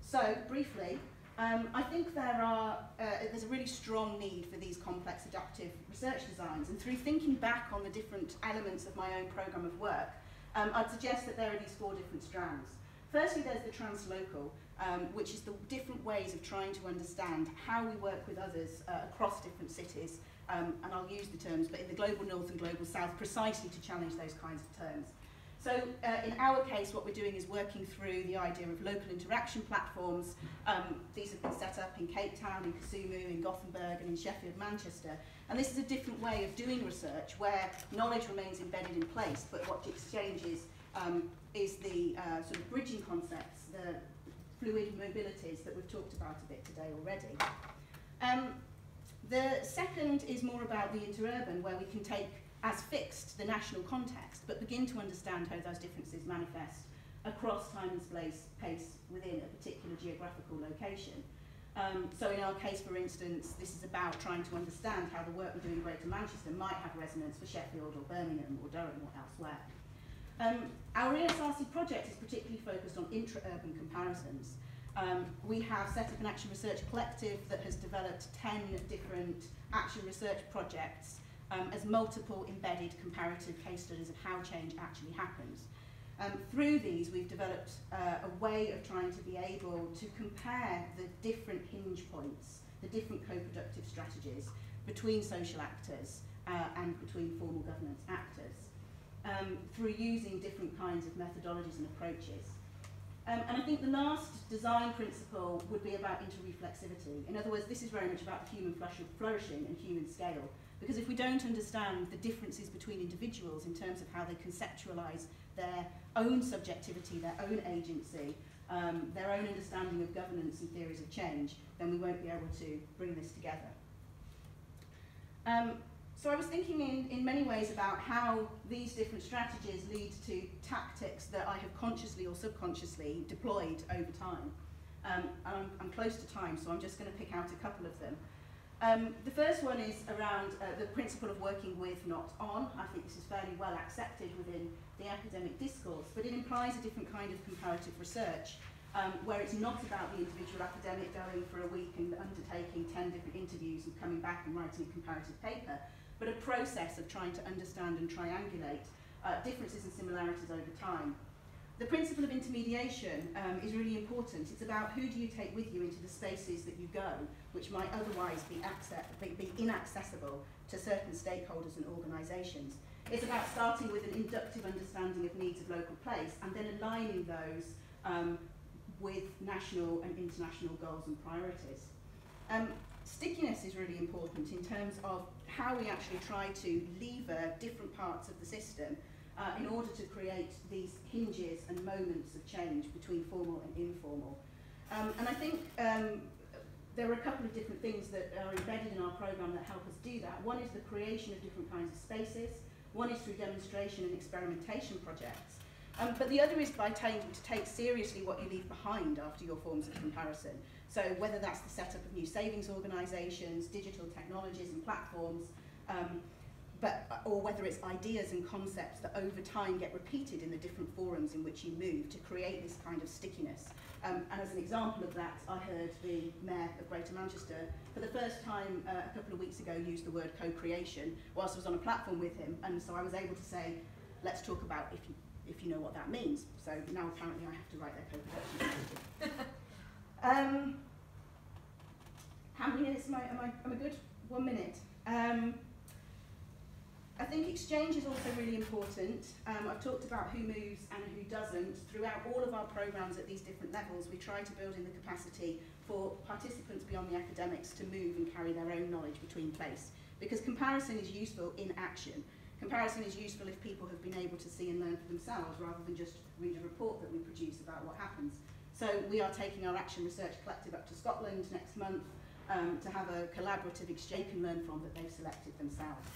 So, briefly, I think there's a really strong need for these complex adaptive research designs, and through thinking back on the different elements of my own programme of work, I'd suggest that there are these 4 different strands. Firstly, there's the translocal, which is the different ways of trying to understand how we work with others across different cities, and I'll use the terms, but in the global north and global south, precisely to challenge those kinds of terms. So in our case, what we're doing is working through the idea of local interaction platforms. These have been set up in Cape Town, in Kisumu, in Gothenburg, and in Sheffield, Manchester. And this is a different way of doing research where knowledge remains embedded in place, but what exchanges is the sort of bridging concepts, the fluid mobilities that we've talked about a bit today already. The second is more about the interurban, where we can take as fixed the national context, but begin to understand how those differences manifest across time and space within a particular geographical location. So in our case, for instance, this is about trying to understand how the work we do in Greater Manchester might have resonance for Sheffield or Birmingham or Durham or elsewhere. Our ESRC project is particularly focused on intra-urban comparisons. We have set up an action research collective that has developed 10 different action research projects as multiple embedded comparative case studies of how change actually happens. Through these, we've developed a way of trying to be able to compare the different hinge points, the different co-productive strategies between social actors and between formal governance actors, through using different kinds of methodologies and approaches. And I think the last design principle would be about interreflexivity. In other words, this is very much about human flourishing and human scale. Because if we don't understand the differences between individuals in terms of how they conceptualise their own subjectivity, their own agency, their own understanding of governance and theories of change, then we won't be able to bring this together. So I was thinking in many ways about how these different strategies lead to tactics that I have consciously or subconsciously deployed over time. And I'm close to time, so I'm just going to pick out a couple of them. The first one is around the principle of working with, not on. I think this is fairly well accepted within the academic discourse, but it implies a different kind of comparative research, where it's not about the individual academic going for a week and undertaking 10 different interviews and coming back and writing a comparative paper, but a process of trying to understand and triangulate differences and similarities over time. The principle of intermediation is really important. It's about who do you take with you into the spaces that you go, which might otherwise be inaccessible to certain stakeholders and organisations. It's about starting with an inductive understanding of needs of local place and then aligning those with national and international goals and priorities. Stickiness is really important in terms of how we actually try to lever different parts of the system in order to create these hinges and moments of change between formal and informal. And I think there are a couple of different things that are embedded in our programme that help us do that. One is the creation of different kinds of spaces. One is through demonstration and experimentation projects. But the other is by to take seriously what you leave behind after your forms of comparison. So whether that's the setup of new savings organisations, digital technologies and platforms, or whether it's ideas and concepts that over time get repeated in the different forums in which you move to create this kind of stickiness. And as an example of that, I heard the Mayor of Greater Manchester for the first time a couple of weeks ago use the word co-creation whilst I was on a platform with him, and so I was able to say, let's talk about if you know what that means. So now apparently I have to write their co-production. How many minutes am I good? 1 minute. I think exchange is also really important. I've talked about who moves and who doesn't. Throughout all of our programmes at these different levels, we try to build in the capacity for participants beyond the academics to move and carry their own knowledge between place. Because comparison is useful in action. Comparison is useful if people have been able to see and learn for themselves rather than just read a report that we produce about what happens. So we are taking our Action Research Collective up to Scotland next month to have a collaborative exchange they can learn from that they've selected themselves.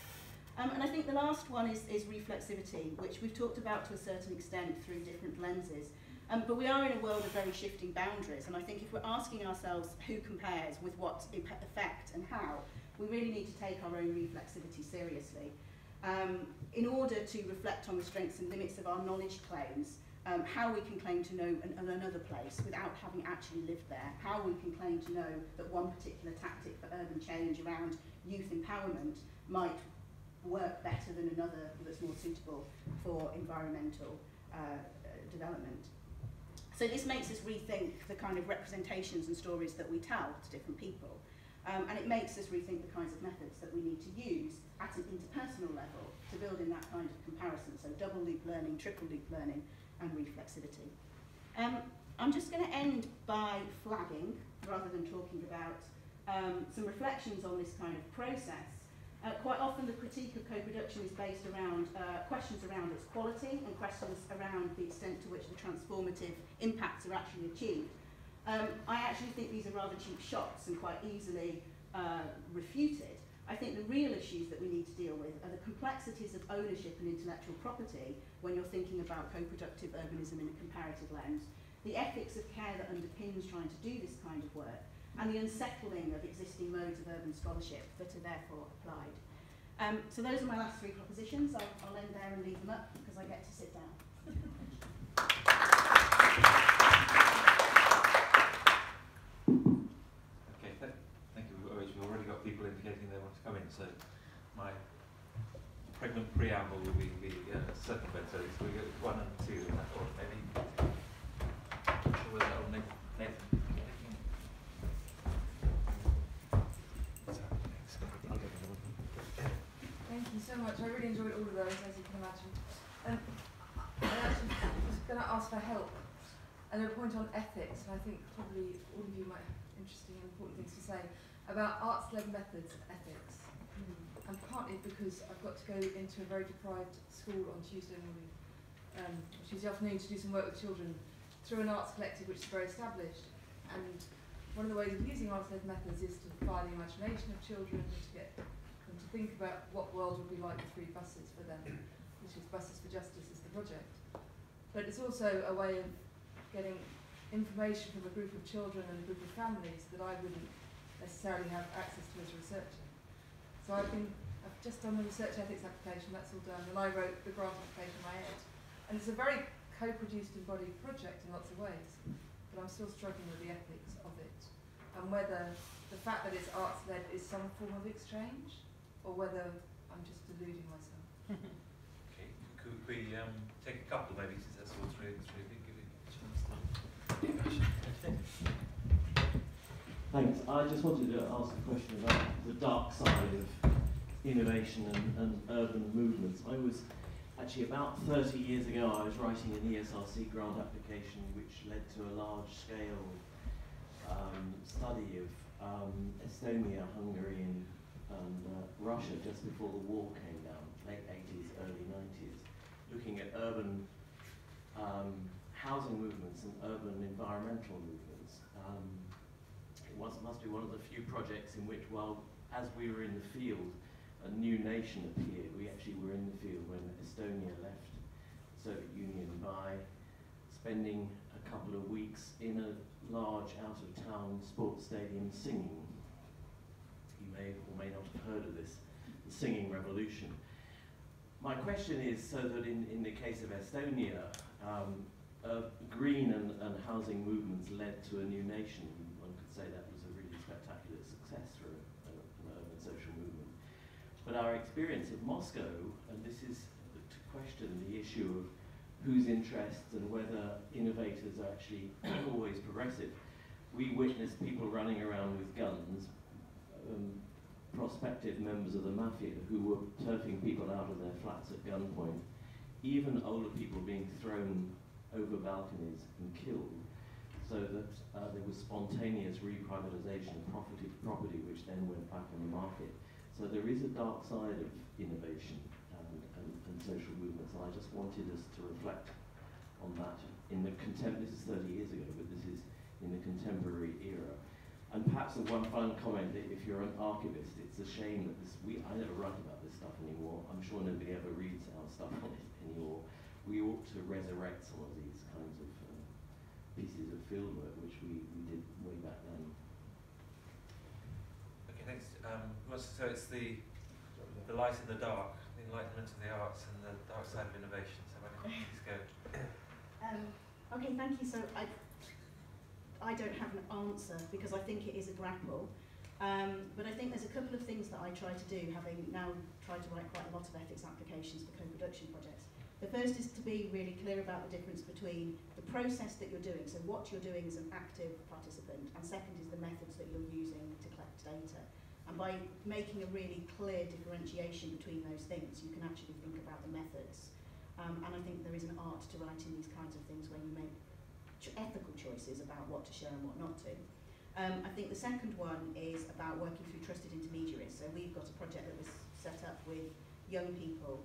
And I think the last one is reflexivity, which we've talked about to a certain extent through different lenses. But we are in a world of very shifting boundaries, and I think if we're asking ourselves who compares with what effect and how, we really need to take our own reflexivity seriously. In order to reflect on the strengths and limits of our knowledge claims, how we can claim to know another place without having actually lived there, how we can claim to know that one particular tactic for urban change around youth empowerment might work better than another that's more suitable for environmental development. So this makes us rethink the kind of representations and stories that we tell to different people. And it makes us rethink the kinds of methods that we need to use at an interpersonal level to build in that kind of comparison. So double loop learning, triple loop learning, and reflexivity. I'm just going to end by flagging, rather than talking about some reflections on this kind of process. Quite often the critique of co-production is based around questions around its quality and questions around the extent to which the transformative impacts are actually achieved. I actually think these are rather cheap shots and quite easily refuted. I think the real issues that we need to deal with are the complexities of ownership and intellectual property when you're thinking about co-productive urbanism in a comparative lens, the ethics of care that underpins trying to do this kind of work, and the unsettling of existing modes of urban scholarship that are therefore applied. So those are my last three propositions. I'll end there and leave them up because I get to sit down. Okay, thank you. We've already got people indicating they want to come in, so my pregnant preamble will be circumvented. So we go 1 and 2, or maybe Nathan. Thank you so much. I really enjoyed all of those, as you can imagine. I actually was going to ask for help, and a point on ethics, and I think probably all of you might have interesting and important things to say about arts-led methods and ethics. And partly because I've got to go into a very deprived school on Tuesday morning, Tuesday afternoon, to do some work with children through an arts collective which is very established. And one of the ways of using arts-led methods is to fire the imagination of children and to get them to think about what world would be like with free buses for them, which is Buses for Justice is the project. But it's also a way of getting information from a group of children and a group of families that I wouldn't necessarily have access to as a researcher. So I've just done the research ethics application, that's all done, and I wrote the grant application in my head. And it's a very co-produced embodied project in lots of ways, but I'm still struggling with the ethics of it, and whether the fact that it's arts-led is some form of exchange, or whether I'm just deluding myself. Okay, could we take a couple maybe, since that's all three, give it a chance to. Thanks. I just wanted to ask a question about the dark side of innovation and urban movements. I was actually about 30 years ago, I was writing an ESRC grant application which led to a large-scale study of Estonia, Hungary, and Russia just before the war came down, late 80s, early 90s, looking at urban housing movements and urban environmental movements. It must be one of the few projects in which, while as we were in the field, a new nation appeared. We actually were in the field when Estonia left the Soviet Union by spending a couple of weeks in a large out-of-town sports stadium singing. You may or may not have heard of this, the singing revolution. My question is, so that in the case of Estonia, green and housing movements led to a new nation. One could say that was a really spectacular success for an urban social movement. But our experience of Moscow, and this is to question the issue of whose interests and whether innovators are actually always progressive. We witnessed people running around with guns, prospective members of the mafia who were turfing people out of their flats at gunpoint, even older people being thrown over balconies and killed, so that there was spontaneous reprivatization of property which then went back on the market. So there is a dark side of innovation and social movements, and I just wanted us to reflect on that in the this is 30 years ago, but this is in the contemporary era. And perhaps the one final comment, that if you're an archivist, it's a shame that I never write about this stuff anymore. I'm sure nobody ever reads our stuff on it anymore. We ought to resurrect some of these kinds of pieces of fieldwork which we did way back then. Okay, next. So it's the light and the dark, the enlightenment of the arts and the dark side of innovation. So why don't you please go? Okay, thank you. So I don't have an answer because I think it is a grapple. But I think there's a couple of things that I try to do, having now tried to write quite a lot of ethics applications for co-production projects. The first is to be really clear about the difference between the process that you're doing, so what you're doing as an active participant, and second is the methods that you're using to collect data. And by making a really clear differentiation between those things, you can actually think about the methods. And I think there is an art to writing these kinds of things where you make ethical choices about what to share and what not to. I think the second one is about working through trusted intermediaries. So we've got a project that was set up with young people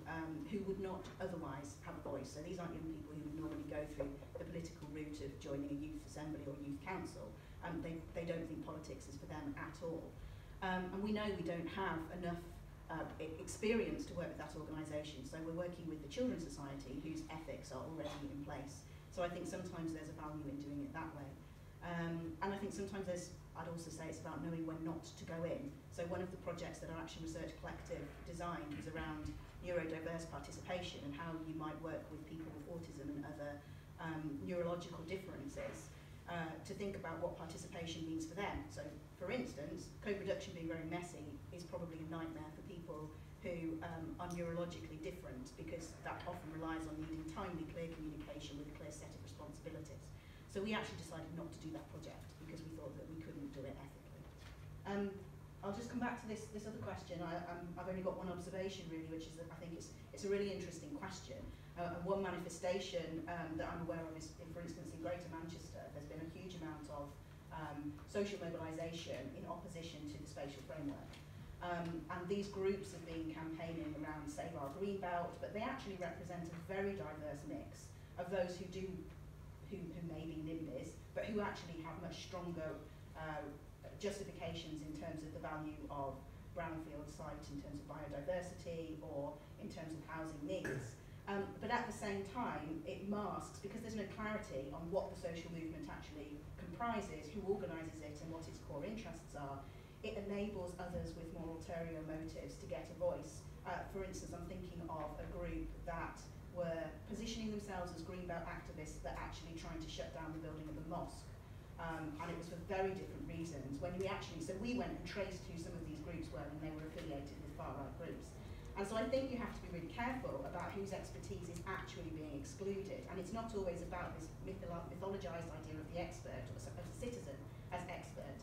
who would not otherwise have a voice. So these aren't young people who would normally go through the political route of joining a youth assembly or youth council. They don't think politics is for them at all. And we know we don't have enough experience to work with that organisation. So we're working with the Children's Society, whose ethics are already in place. So I think sometimes there's a value in doing it that way. And I think sometimes I'd also say it's about knowing when not to go in. So one of the projects that our Action Research Collective designed was around neurodiverse participation and how you might work with people with autism and other neurological differences to think about what participation means for them. So for instance, co-production being very messy is probably a nightmare for people who are neurologically different, because that often relies on needing timely, clear communication with a clear set of responsibilities. So we actually decided not to do that project because we thought that we couldn't do it ethically. I'll just come back to this other question. I've only got one observation really, which is that I think it's a really interesting question. And one manifestation that I'm aware of is, for instance, in Greater Manchester, there's been a huge amount of social mobilisation in opposition to the spatial framework. And these groups have been campaigning around Save Our Greenbelt, but they actually represent a very diverse mix of those who may be NIMBYs, but who actually have much stronger justifications in terms of the value of brownfield sites, in terms of biodiversity, or in terms of housing needs. But at the same time, it masks, because there's no clarity on what the social movement actually comprises, who organises it, and what its core interests are, it enables others with more ulterior motives to get a voice. For instance, I'm thinking of a group that were positioning themselves as greenbelt activists but actually trying to shut down the building of the mosque. And it was for very different reasons. So we went and traced who some of these groups were, and they were affiliated with far-right groups. And so I think you have to be really careful about whose expertise is actually being excluded. And it's not always about this mythologized idea of the expert, or as a citizen as expert.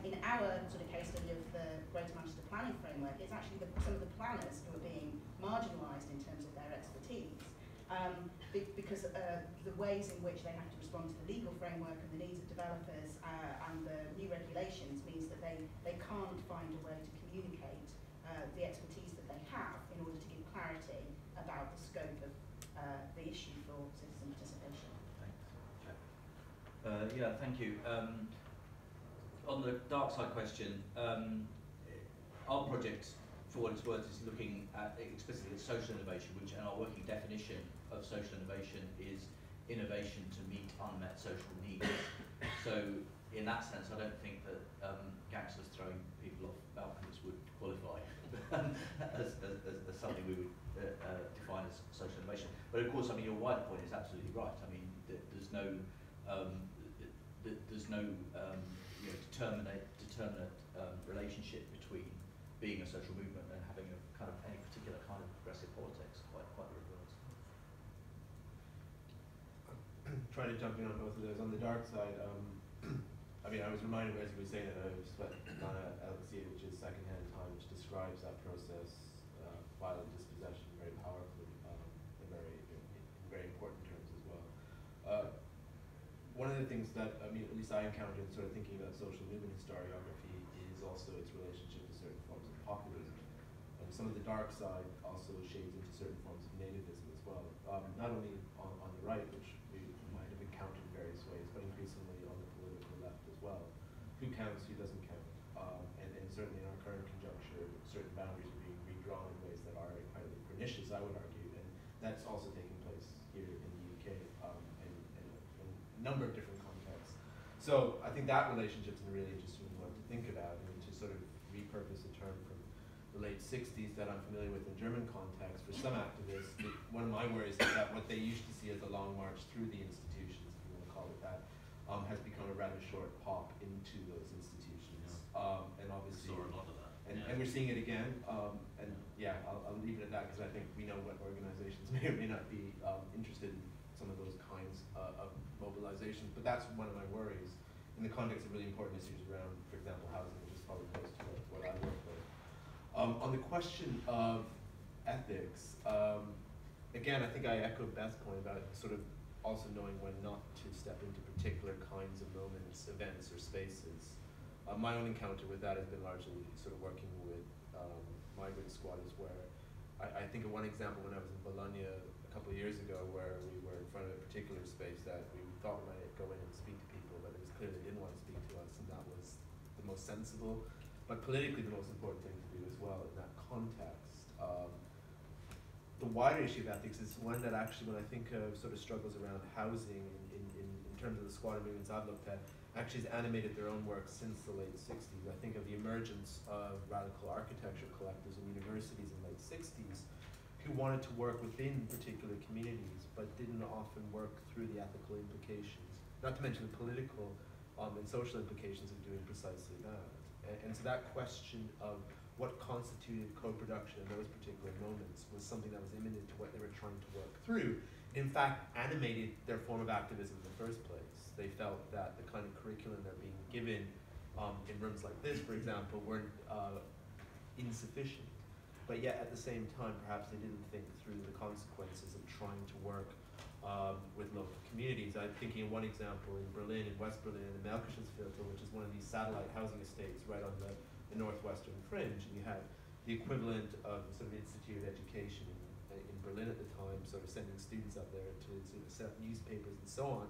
In our sort of case study of the Greater Manchester Planning Framework, it's actually some of the planners who are being marginalised in terms of their expertise. Because the ways in which they have to respond to the legal framework and the needs of developers and the new regulations means that they can't find a way to communicate the expertise that they have in order to give clarity about the scope of the issue for citizen participation. Thanks. Yeah, thank you. On the dark side question, our project, for what it's worth, is looking at explicitly at social innovation, which in our working definition of social innovation is innovation to meet unmet social needs. So in that sense, I don't think that gangsters throwing people off balconies would qualify as something we would define as social innovation. But of course, I mean, your wider point is absolutely right. I mean, there's no determinate relationship between being a social movement and having a kind of any particular kind of progressive politics. Quite the reverse. Trying to jump in on both of those. On the dark side, I mean, I was reminded as you were saying that I was on LC, which is secondhand time, which describes that process, violent dispossession, very powerfully, in very important terms as well. One of the things that, I mean, at least I encountered sort of thinking about social movement historiography is also its relationship to certain forms of populism. And some of the dark side also shades into certain forms of nativism as well. Not only on the right, which we might have encountered in various ways, but increasingly on the political left as well. Who counts, who doesn't count? And certainly in our current conjuncture, certain boundaries are being redrawn in ways that are highly pernicious, I would argue. And that's also taking place here in the UK in a number of different contexts. So I think that relationship is a really interesting one to think about, and to sort of repurpose a term from the late 60s that I'm familiar with in German context. For some activists, one of my worries is that what they used to see as a long march through the institutions, if you want to call it that, has become a rather short pop into those institutions. And obviously, saw a lot of that. And we're seeing it again. And yeah, I'll leave it at that, because I think we know what organizations may or may not be interested in some of those kinds of mobilizations. But that's one of my worries in the context of really important issues around, for example, housing, which is probably close to what I work with. On the question of ethics, again, I think I echo Beth's point about sort of also knowing when not to step into particular kinds of moments, events, or spaces. My own encounter with that has been largely sort of working with migrant squatters, where I think of one example when I was in Bologna a couple of years ago, where we were in front of a particular space that we thought we might go in and speak to people, but it was clear they didn't want to speak to us, and that was the most sensible, but politically the most important thing to do as well in that context. The wider issue of ethics is one that actually, when I think of sort of struggles around housing in terms of the squatter movements I've looked at, actually has animated their own work since the late 60s. I think of the emergence of radical architecture collectives in universities in the late 60s who wanted to work within particular communities but didn't often work through the ethical implications, not to mention the political and social implications of doing precisely that. And so that question of what constituted co-production in those particular moments was something that was imminent to what they were trying to work through. In fact, animated their form of activism in the first place. They felt that the kind of curriculum they're being given in rooms like this, for example, weren't insufficient. But yet, at the same time, perhaps they didn't think through the consequences of trying to work with local communities. I'm thinking of one example in Berlin, in West Berlin, in the Märkisches-Viertel, which is one of these satellite housing estates right on the northwestern fringe. And you had the equivalent of sort of institute education in Berlin at the time, sort of sending students up there to sort of set up newspapers and so on.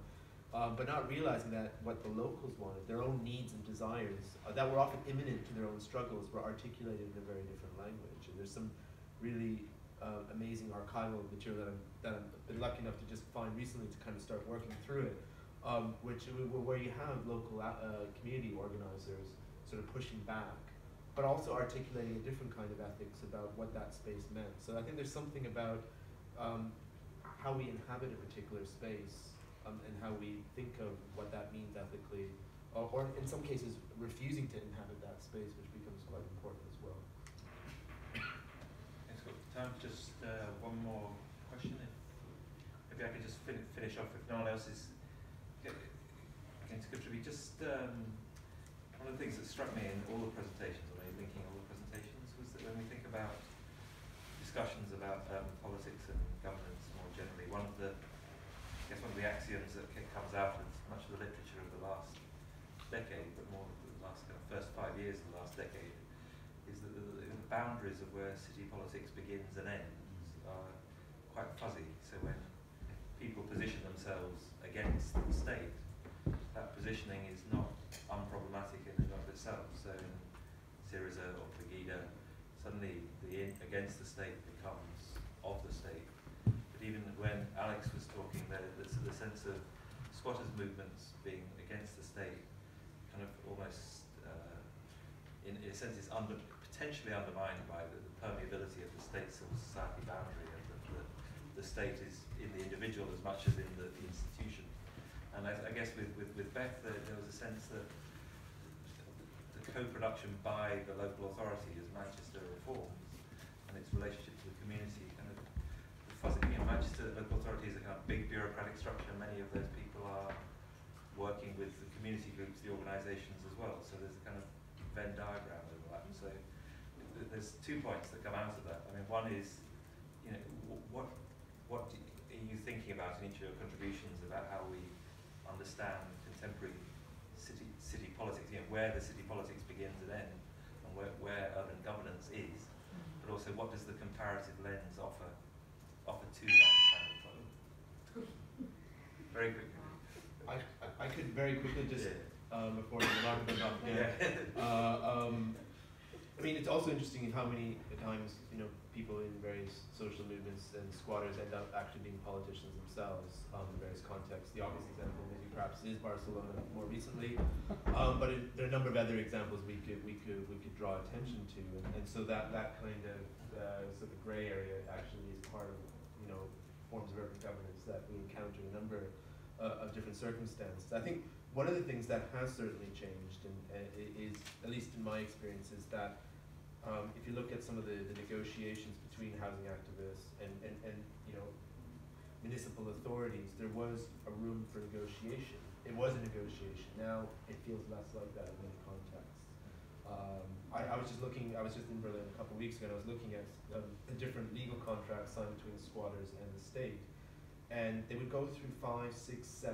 But not realizing that what the locals wanted, their own needs and desires, that were often imminent to their own struggles, were articulated in a very different language. And there's some really amazing archival material that I've been lucky enough to just find recently to kind of start working through it, where you have local community organizers sort of pushing back, but also articulating a different kind of ethics about what that space meant. So I think there's something about how we inhabit a particular space and how we think of what that means ethically, or in some cases refusing to inhabit that space, which becomes quite important as well. Thanks, got time for just one more question. Maybe I could just finish off if no one else is going to contribute. Just one of the things that struck me in all the presentations, or maybe linking all the presentations, was that when we think about discussions about politics and governance more generally, one of the axioms that comes out of much of the literature of the last decade, but more the last kind of first 5 years of the last decade, is that the boundaries of where city politics begins and ends are quite fuzzy. So when people position themselves against the state, that positioning is not unproblematic in and of itself. So in Syriza or Pegida, suddenly the against the state becomes of the state. But even when Alex was talking, there's the sense of squatters' movements being against the state, kind of almost, in a sense, is potentially undermined by the permeability of the state-civil society boundary, and the state is in the individual as much as in the institution. And I guess with Beth, there was a sense that the co-production by the local authority as Manchester reforms and its relationship to the community, kind of the fuzzy, Manchester local authority is a kind of big bureaucratic structure. Many of those people are working with the community groups, the organisations as well. So there's a kind of Venn diagram overlap. So there's 2 points that come out of that. I mean, one is, what are you thinking about in each of your contributions about how we understand contemporary city politics, where the city politics begins and ends, and where urban governance is, but also what does the comparative lens offer to that kind of problem? Very quickly. I could very quickly just, before the alarm goes off again. I mean, it's also interesting how many times, people in various social movements and squatters end up actually being politicians themselves in various contexts. The obvious example maybe perhaps is Barcelona more recently, but there are a number of other examples we could draw attention to, and so that kind of sort of gray area actually is part of forms of urban governance that we encounter in a number of different circumstances. I think one of the things that has certainly changed, and is, at least in my experience, is that if you look at some of the negotiations between housing activists and municipal authorities, there was a room for negotiation. It was a negotiation. Now it feels less like that in many contexts. I was just in Berlin a couple of weeks ago, and I was looking at the different legal contracts signed between squatters and the state. And they would go through 5, 6, 7,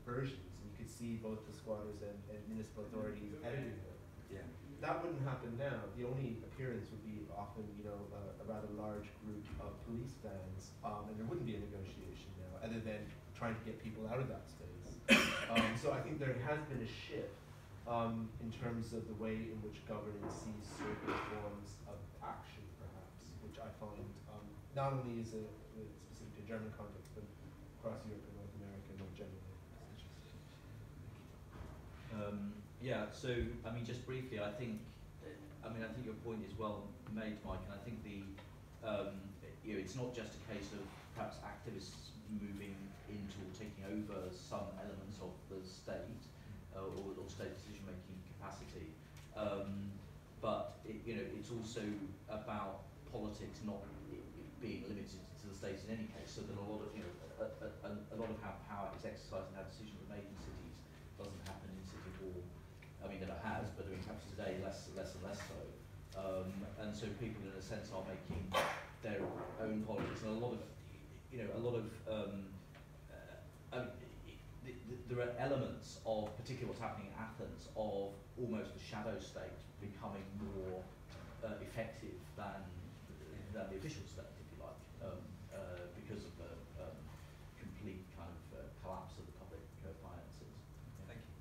versions, and you could see both the squatters and municipal authorities editing them. Yeah. That wouldn't happen now. The only appearance would be often, a rather large group of police vans, and there wouldn't be a negotiation now, other than trying to get people out of that space. So I think there has been a shift in terms of the way in which governance sees certain forms of action, perhaps, which I find not only is specific to German context, but across Europe and North America more generally. Yeah, so I mean, just briefly, I think your point is well made, Mike, and I think it's not just a case of perhaps activists moving into or taking over some elements of the state or state decision-making capacity, but it's also about politics not being limited to the state in any case. So that a lot of how power is exercised and how decisions are made in cities doesn't happen in City Hall. I mean, that it has, but perhaps today less and less so. And so people, in a sense, are making their own politics, and there are elements of, particularly what's happening in Athens, of almost the shadow state becoming more effective than the official state, if you like, because of the complete kind of collapse of the public finances. Thank you.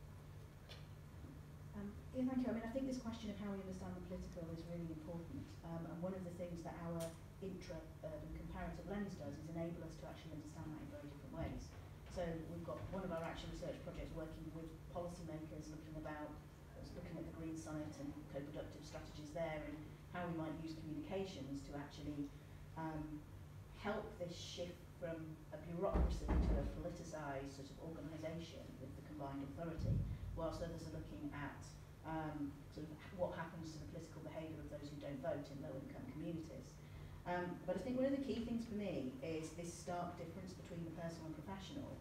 Yeah, thank you. I mean, I think this question of how we understand the political is really important. And one of the things that our intra-urban comparative lens does is enable us to actually understand that in very different ways. So we've got one of our action research projects working with policymakers looking about looking at the green site and co-productive strategies there, and how we might use communications to actually help this shift from a bureaucracy to a politicised sort of organisation with the combined authority, whilst others are looking at sort of what happens to the political behaviour of those who don't vote in low-income communities. But I think one of the key things for me is this stark difference between the personal and professional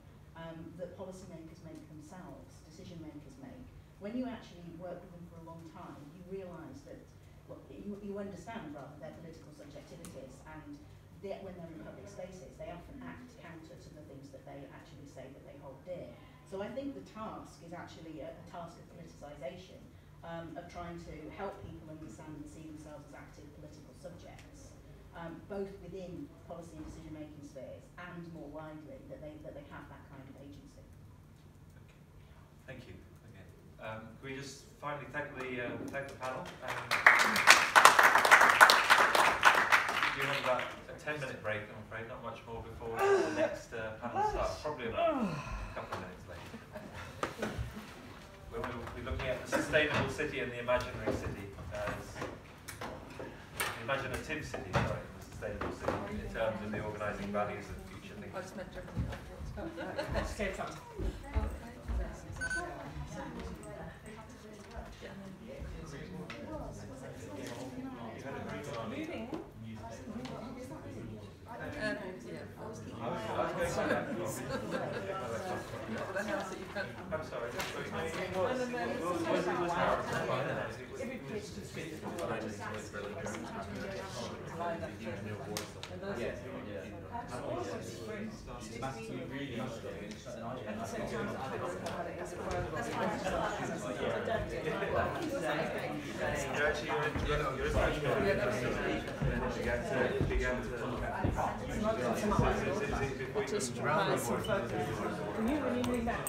that policymakers make themselves, decision makers make. When you actually work with them for a long time, you realise that, well, you understand rather their political subjectivities, and when they're in public spaces, they often act counter to the things that they actually say that they hold dear. So I think the task is actually a task of politicisation, of trying to help people understand and see themselves as active political subjects, both within policy and decision-making spheres and more widely, that they have that kind of agency. Okay. Thank you. Okay. Can we just finally thank the panel? We have about a 10-minute break, I'm afraid, not much more before the next panel starts, probably about a couple of minutes later. We'll be looking at the sustainable city and the imaginary city, the imaginative city, sorry, the sustainable city, in terms of the organising values of future thinking. I just meant everything afterwards. Okay, fine. Moving. I'm sorry. Can you really move that?